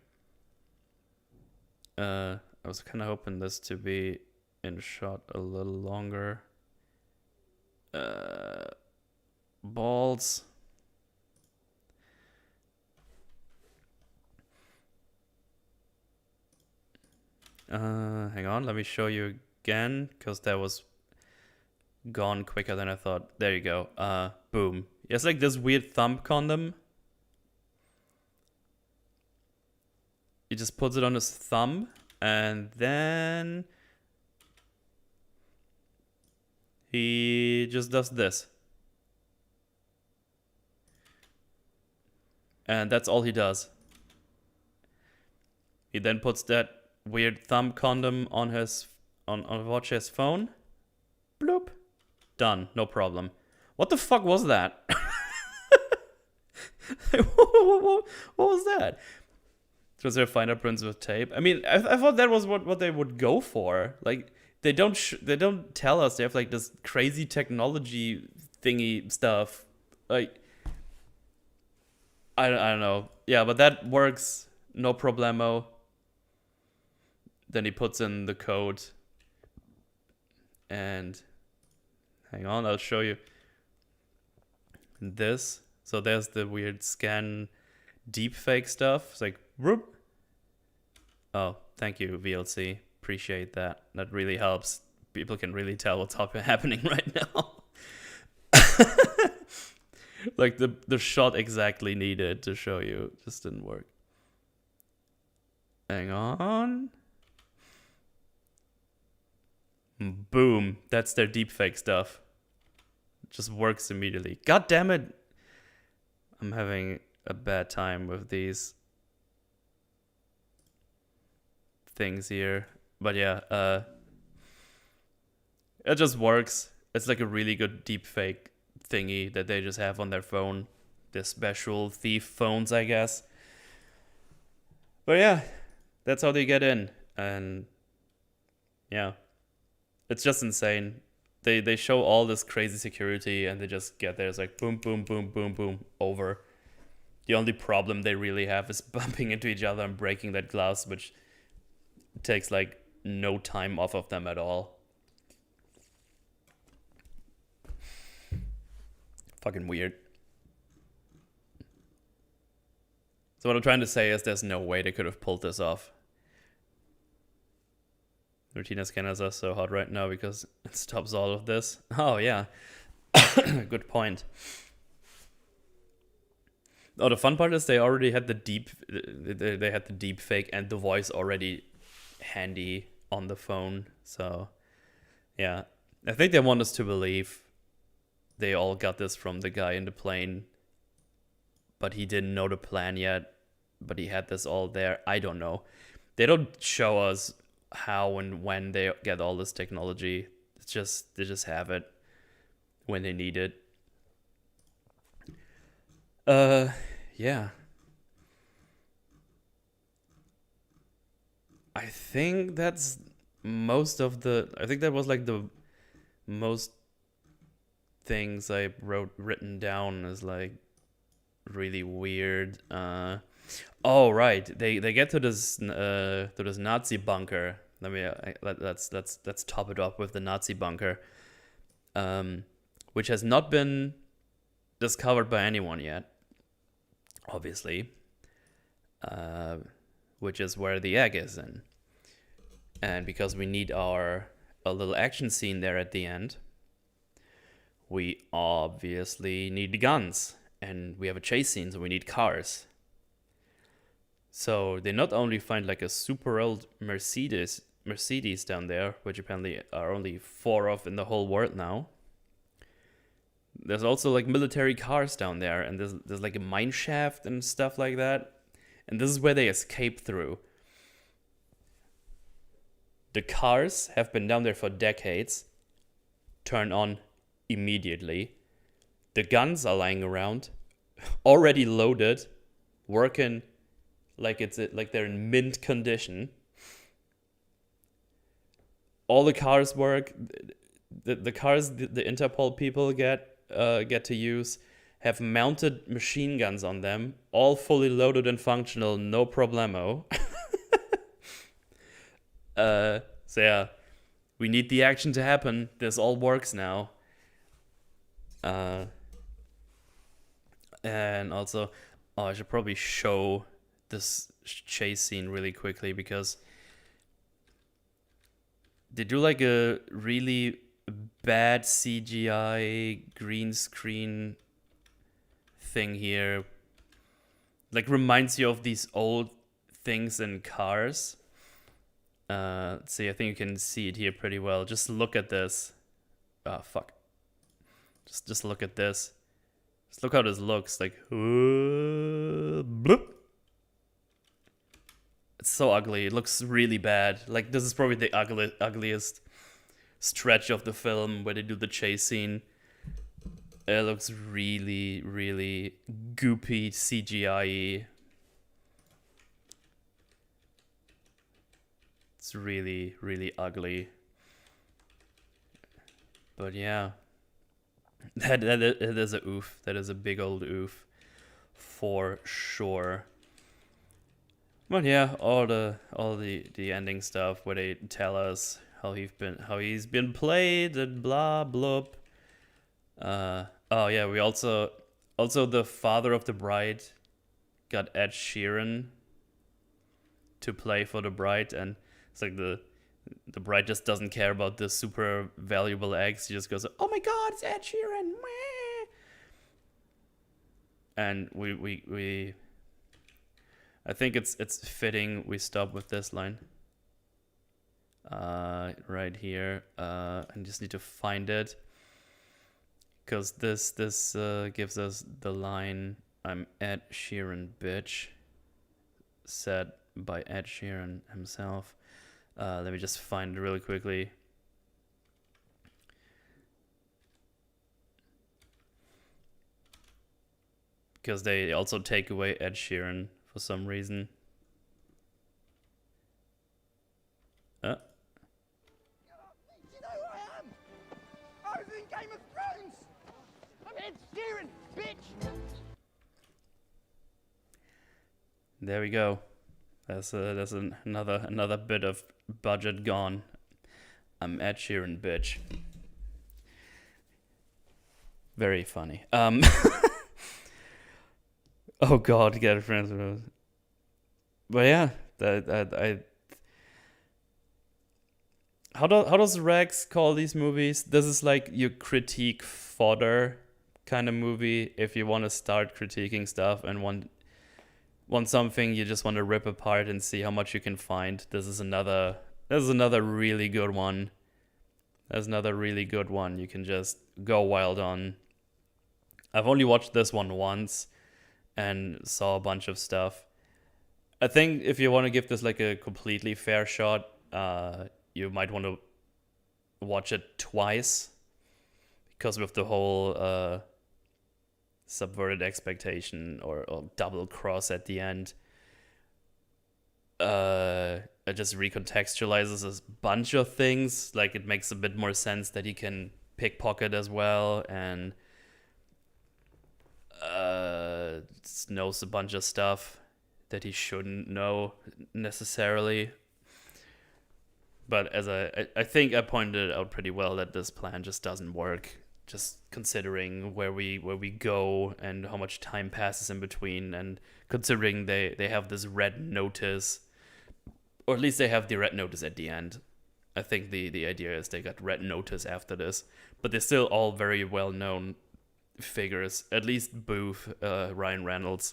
I was kind of hoping this to be in shot a little longer. Balls. Hang on, let me show you again, because that was gone quicker than I thought. There you go. Boom. He has like this weird thumb condom. He just puts it on his thumb, and then he just does this. And that's all he does. He then puts that weird thumb condom on his on Watch's phone. Bloop. Done. No problem. What the fuck was that? What was that? Was there fingerprints with tape? I mean, I thought that was what they would go for. Like, they don't tell us they have like this crazy technology thingy stuff. Like, I don't know. Yeah, but that works. No problemo. Then he puts in the code. And hang on, I'll show you this. So there's the weird scan deepfake stuff. It's like, whoop. Oh, thank you, VLC. Appreciate that. That really helps. People can really tell what's happening right now. Like the shot exactly needed to show you just didn't work. Hang on. Boom. That's their deepfake stuff. It just works immediately. God damn it. I'm having a bad time with these things here. But yeah, it just works. It's like a really good deepfake thingy that they just have on their phone. The special thief phones, I guess. But yeah, that's how they get in. And yeah, it's just insane. They show all this crazy security and they just get there. It's like boom, boom, boom, boom, boom, over. The only problem they really have is bumping into each other and breaking that glass, which takes like no time off of them at all. Fucking weird. So what I'm trying to say is there's no way they could have pulled this off. Retina scanners are so hot right now because it stops all of this. Oh yeah, good point. Oh, the fun part is they already had the they had the deep fake and the voice already handy on the phone. So yeah, I think they want us to believe they all got this from the guy in the plane, but he didn't know the plan yet, but he had this all there. I don't know. They don't show us how and when they get all this technology. It's just they just have it when they need it. Yeah. I think that's most of the. I think that was like the most things I written down as like really weird. Oh right, they get to this Nazi bunker. Let's top it up with the Nazi bunker, which has not been discovered by anyone yet, obviously. Which is where the egg is in, and because we need a little action scene there at the end, we obviously need guns, and we have a chase scene, so we need cars. So they not only find like a super old Mercedes down there, which apparently are only 4 of in the whole world now. There's also like military cars down there, and there's like a mine shaft and stuff like that. And this is where they escape through. The cars have been down there for decades. Turn on immediately. The guns are lying around, already loaded, working like they're in mint condition. All the cars work. The cars the Interpol people get to use have mounted machine guns on them, all fully loaded and functional, no problemo. So yeah, we need the action to happen. This all works now. And also, I should probably show this chase scene really quickly because they do like a really bad CGI green screen thing here like reminds you of these old things in cars. Let's see, I think you can see it here pretty well. Just look at this. Oh fuck. Just look at this. Just look how this looks. Like bloop. It's so ugly. It looks really bad. Like this is probably the ugliest stretch of the film where they do the chase scene. It looks really, really goopy CGI-y. It's really, really ugly. But yeah, that is a oof. That is a big old oof, for sure. But yeah, all the ending stuff where they tell us how he's been played and blah blah. Oh yeah, we also the father of the bride got Ed Sheeran to play for the bride, and it's like the bride just doesn't care about the super valuable eggs. She just goes, "Oh my God, it's Ed Sheeran!" And we I think it's fitting we stop with this line. Right here. I just need to find it. Because this gives us the line, "I'm Ed Sheeran, bitch," said by Ed Sheeran himself. Let me just find it really quickly. Because they also take away Ed Sheeran for some reason. You know who I am? I was in Game of Thrones! I'm Ed Sheeran, bitch! There we go. That's another bit of budget gone. I'm Ed Sheeran, bitch. Very funny. Oh God, get a friend. But yeah, How does Rex call these movies? This is like your critique fodder kind of movie. If you want to start critiquing stuff and want something you just want to rip apart and see how much you can find, this is another really good one. There's another really good one you can just go wild on. I've only watched this one once and saw a bunch of stuff. I think if you want to give this like a completely fair shot, you might want to watch it twice, because with the whole subverted expectation or double cross at the end, it just recontextualizes a bunch of things. Like it makes a bit more sense that he can pickpocket as well, and knows a bunch of stuff that he shouldn't know necessarily. But as I think I pointed out pretty well that this plan just doesn't work, just considering where we go and how much time passes in between, and considering they have this red notice, or at least they have the red notice at the end. I think the idea is they got red notice after this, but they're still all very well known figures. At least Booth, Ryan Reynolds.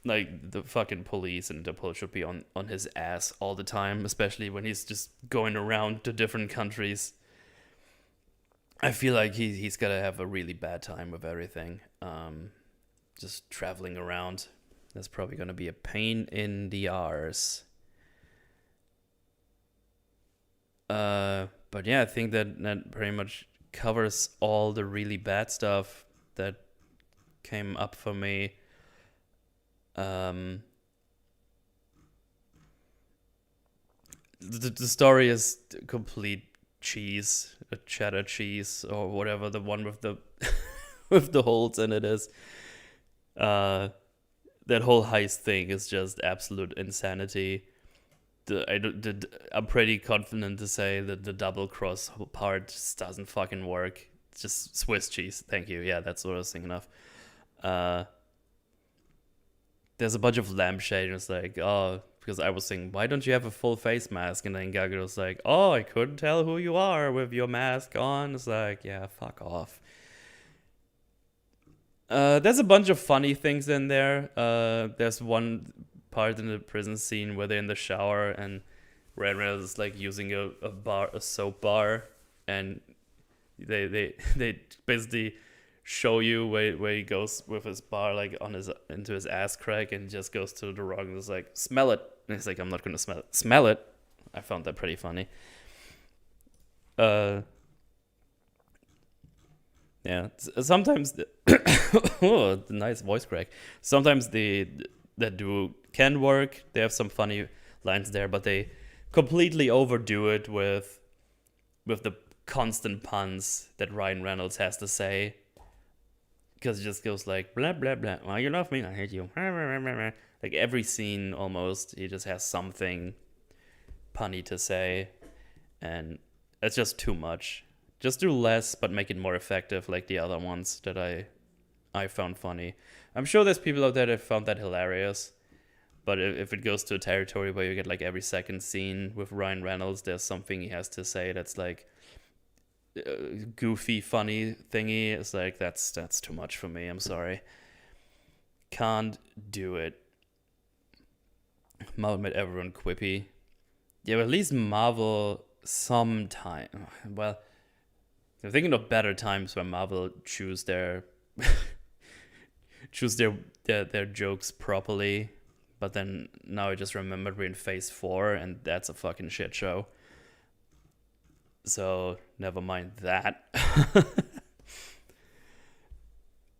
Like, the fucking police and Interpol should be on his ass all the time, especially when he's just going around to different countries. I feel like he's gonna have a really bad time with everything. Just traveling around. That's probably gonna be a pain in the arse. But yeah, I think that pretty much covers all the really bad stuff that came up for me. The story is complete cheese, a cheddar cheese or whatever, the one with the with the holes in it is. That whole heist thing is just absolute insanity. I'm pretty confident to say that the double cross part just doesn't fucking work. It's just Swiss cheese. Thank you. Yeah, that's what I was thinking of. There's a bunch of lampshade, and it's like, oh, because I was thinking, why don't you have a full face mask? And then Gaga was like, oh, I couldn't tell who you are with your mask on. It's like, yeah, fuck off. There's a bunch of funny things in there. There's one part in the prison scene where they're in the shower and Ryan Reynolds is like using a soap bar, and they basically show you where he goes with his bar like into his ass crack, and just goes to the rug and is like, smell it. And he's like, I'm not gonna smell it. Smell it. I found that pretty funny. Yeah. Sometimes oh, nice voice crack. Sometimes that duo can work. They have some funny lines there, but they completely overdo it with the constant puns that Ryan Reynolds has to say. Because it just goes like, blah, blah, blah. Well, you love me, I hate you. Like every scene almost, he just has something punny to say. And it's just too much. Just do less, but make it more effective like the other ones that I found funny. I'm sure there's people out there that found that hilarious. But if it goes to a territory where you get like every second scene with Ryan Reynolds, there's something he has to say that's like goofy, funny thingy. It's like, that's too much for me. I'm sorry. Can't do it. Marvel made everyone quippy. Yeah, but at least Marvel sometime. Well, I'm thinking of better times where Marvel choose their jokes properly. But then now I just remembered we're in phase 4 and that's a fucking shit show. So never mind that.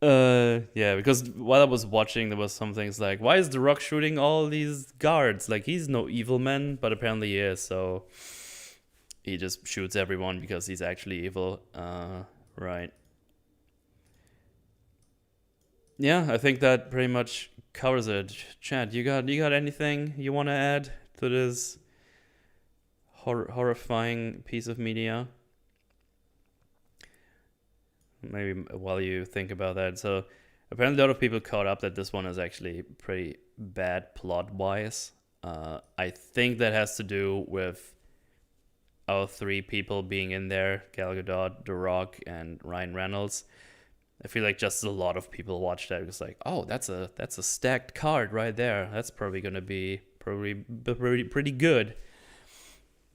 Yeah, because while I was watching, there was some things like, why is The Rock shooting all these guards? Like, he's no evil man, but apparently he is. So he just shoots everyone because he's actually evil. Right. Yeah, I think that pretty much covers it. Chad, you got anything you want to add to this horrifying piece of media? Maybe while you think about that. So apparently a lot of people caught up that this one is actually pretty bad plot-wise. I think that has to do with our 3 people being in there, Gal Gadot, The Rock, and Ryan Reynolds. I feel like just a lot of people watched that. It was like, oh, that's a stacked card right there. That's probably gonna be pretty good.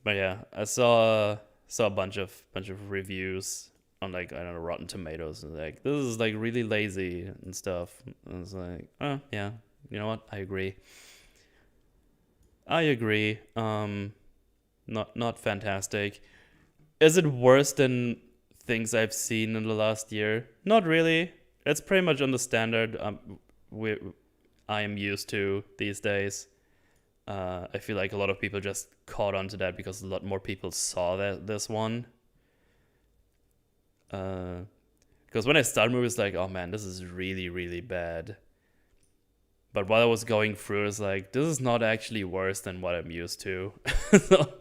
But yeah, I saw a bunch of reviews on like, I don't know, Rotten Tomatoes, and like, this is like really lazy and stuff. And I was like, oh yeah, you know what? I agree. Not fantastic. Is it worse than things I've seen in the last year? Not really. It's pretty much on the standard I am used to these days. I feel like a lot of people just caught on to that because a lot more people saw this one. Because when I started, it was like, oh man, this is really, really bad. But while I was going through, it's like, this is not actually worse than what I'm used to. So,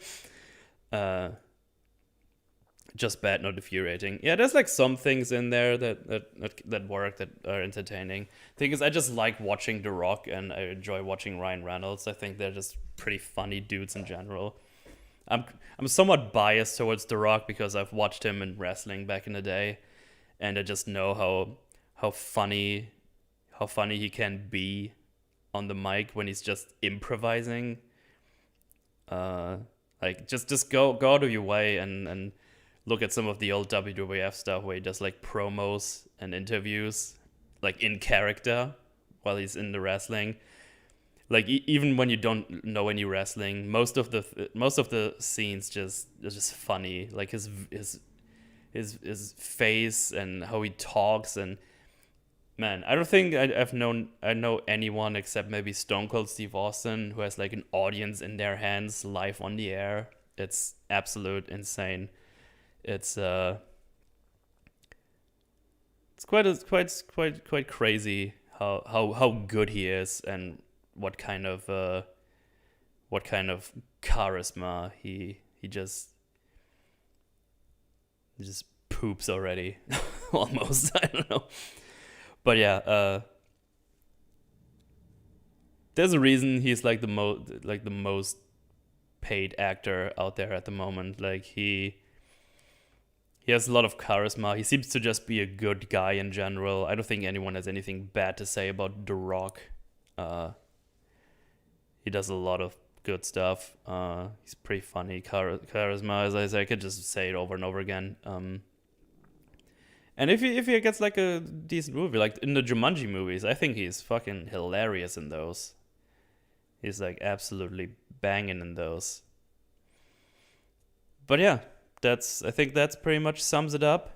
just bad, not infuriating. Yeah, there's like some things in there that work, that are entertaining. Thing is, I just like watching The Rock, and I enjoy watching Ryan Reynolds. I think they're just pretty funny dudes in general. I'm somewhat biased towards The Rock because I've watched him in wrestling back in the day, and I just know how funny he can be on the mic when he's just improvising. Like just go out of your way and look at some of the old WWF stuff where he does like promos and interviews like in character while he's in the wrestling. Like even when you don't know any wrestling, most of the scenes just funny. Like his face and how he talks, and man, I don't think I know anyone except maybe Stone Cold Steve Austin who has like an audience in their hands live on the air. It's absolute insane. It's quite crazy how good he is, and what kind of charisma he just poops already. Almost. I don't know. But yeah, there's a reason he's like the most paid actor out there at the moment. Like he He has a lot of charisma. He seems to just be a good guy in general. I don't think anyone has anything bad to say about The Rock. He does a lot of good stuff. He's pretty funny. Charisma, as I say, I could just say it over and over again. And if he gets like a decent movie, like in the Jumanji movies, I think he's fucking hilarious in those. He's like absolutely banging in those. But yeah, I think that's pretty much sums it up.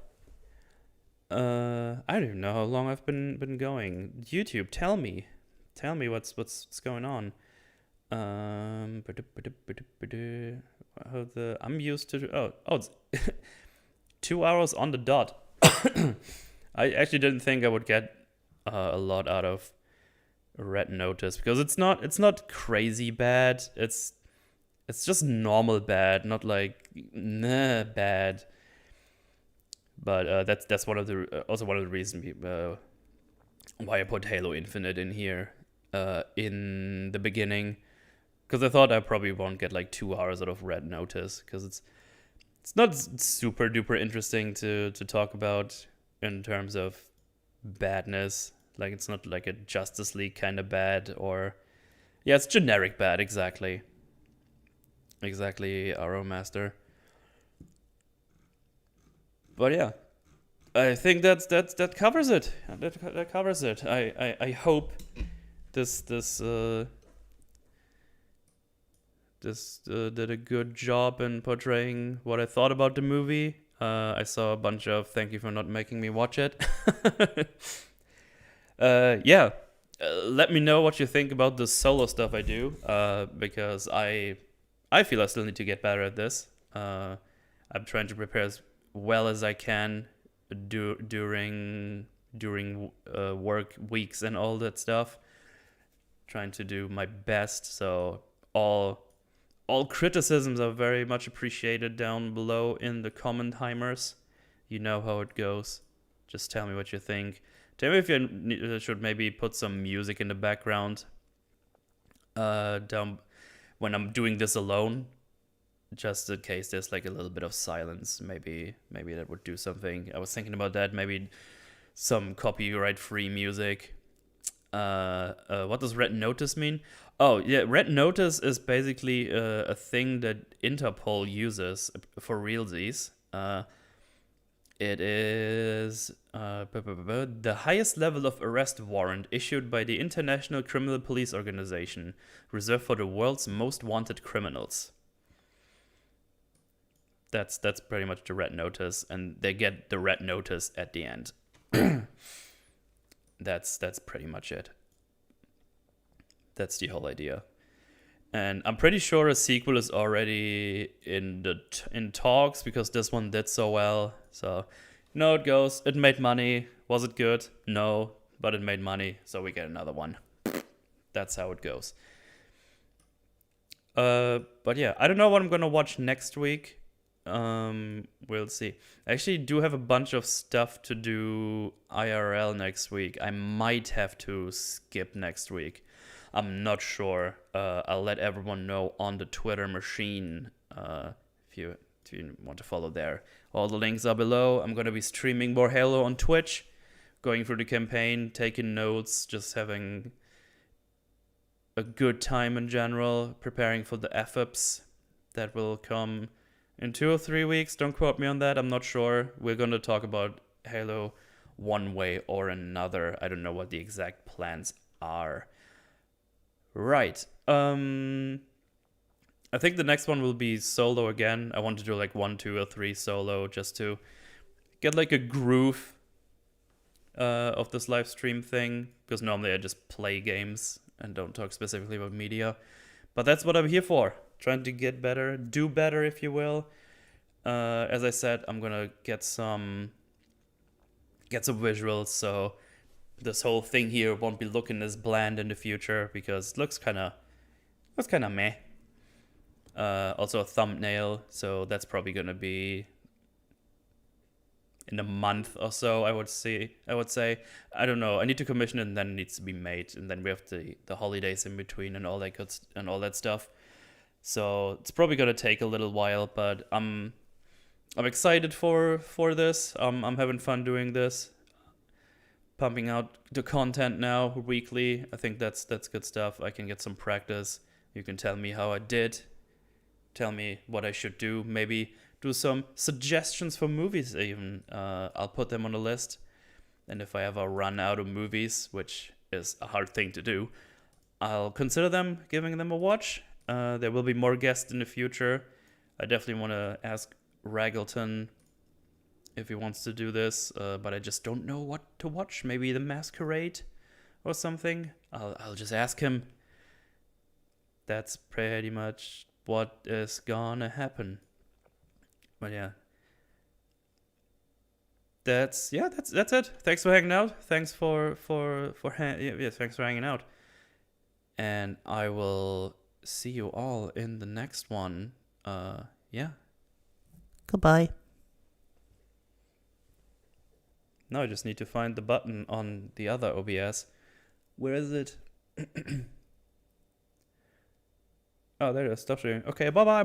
I don't even know how long I've been going. YouTube, tell me what's going on. I'm used to it's 2 hours on the dot. I actually didn't think I would get a lot out of Red Notice because it's not crazy bad. It's just normal bad, not like bad. But that's one of the reasons why I put Halo Infinite in here in the beginning, because I thought I probably won't get like 2 hours out of Red Notice because it's not super duper interesting to talk about in terms of badness. Like it's not like a Justice League kind of bad, or it's generic bad, exactly, Arrow Master. But yeah, I think that covers it. That covers it. I hope this did a good job in portraying what I thought about the movie. I saw a bunch of thank you for not making me watch it. Let me know what you think about the solo stuff I do, because I feel I still need to get better at this. I'm trying to prepare as well as I can during work weeks and all that stuff. Trying to do my best, so all criticisms are very much appreciated down below in the comment timers. You know how it goes. Just tell me what you think. Tell me if you should maybe put some music in the background down when I'm doing this alone, just in case there's like a little bit of silence. Maybe that would do something. I was thinking about that. Maybe some copyright-free music. What does Red Notice mean? Oh, yeah, Red Notice is basically a thing that Interpol uses for realsies. It is the highest level of arrest warrant issued by the International Criminal Police Organization, reserved for the world's most wanted criminals. That's pretty much the Red Notice, and they get the Red Notice at the end. That's pretty much it. That's the whole idea. And I'm pretty sure a sequel is already in talks, because this one did so well. So, it goes. It made money. Was it good? No, but it made money, so we get another one. That's how it goes. But yeah, I don't know what I'm gonna watch next week. We'll see. I actually do have a bunch of stuff to do IRL next week. I might have to skip next week. I'm not sure. I'll let everyone know on the Twitter machine if you want to follow there. All the links are below. I'm going to be streaming more Halo on Twitch, going through the campaign, taking notes, just having a good time in general, preparing for the FFs that will come in 2 or 3 weeks. Don't quote me on that. I'm not sure. We're going to talk about Halo one way or another. I don't know what the exact plans are. Right. I think the next one will be solo again. I want to do like 1, 2, or 3 solo, just to get like a groove of this live stream thing, because normally I just play games and don't talk specifically about media. But that's what I'm here for. Trying to get better, do better, if you will. As I said, I'm gonna get some visuals, so this whole thing here won't be looking as bland in the future, because it looks kind of meh. Also a thumbnail, so that's probably gonna be in a month or so. I would say. I don't know. I need to commission it, and then it needs to be made, and then we have the holidays in between and all that stuff. So it's probably gonna take a little while, but I'm I'm excited for this. I'm having fun doing this. Pumping out the content now weekly. I think that's good stuff. I can get some practice. You can tell me how I did. Tell me what I should do. Maybe do some suggestions for movies even. I'll put them on the list. And if I ever run out of movies, which is a hard thing to do, I'll consider giving them a watch. There will be more guests in the future. I definitely want to ask Raggleton if he wants to do this, but I just don't know what to watch. Maybe The Masquerade or something. I'll just ask him. That's pretty much what is gonna happen. But yeah. That's it. Thanks for hanging out. Thanks for thanks for hanging out. And I will see you all in the next one. Yeah. Goodbye. Now I just need to find the button on the other OBS. Where is it? Oh, there it is. Stop sharing. Okay, bye-bye.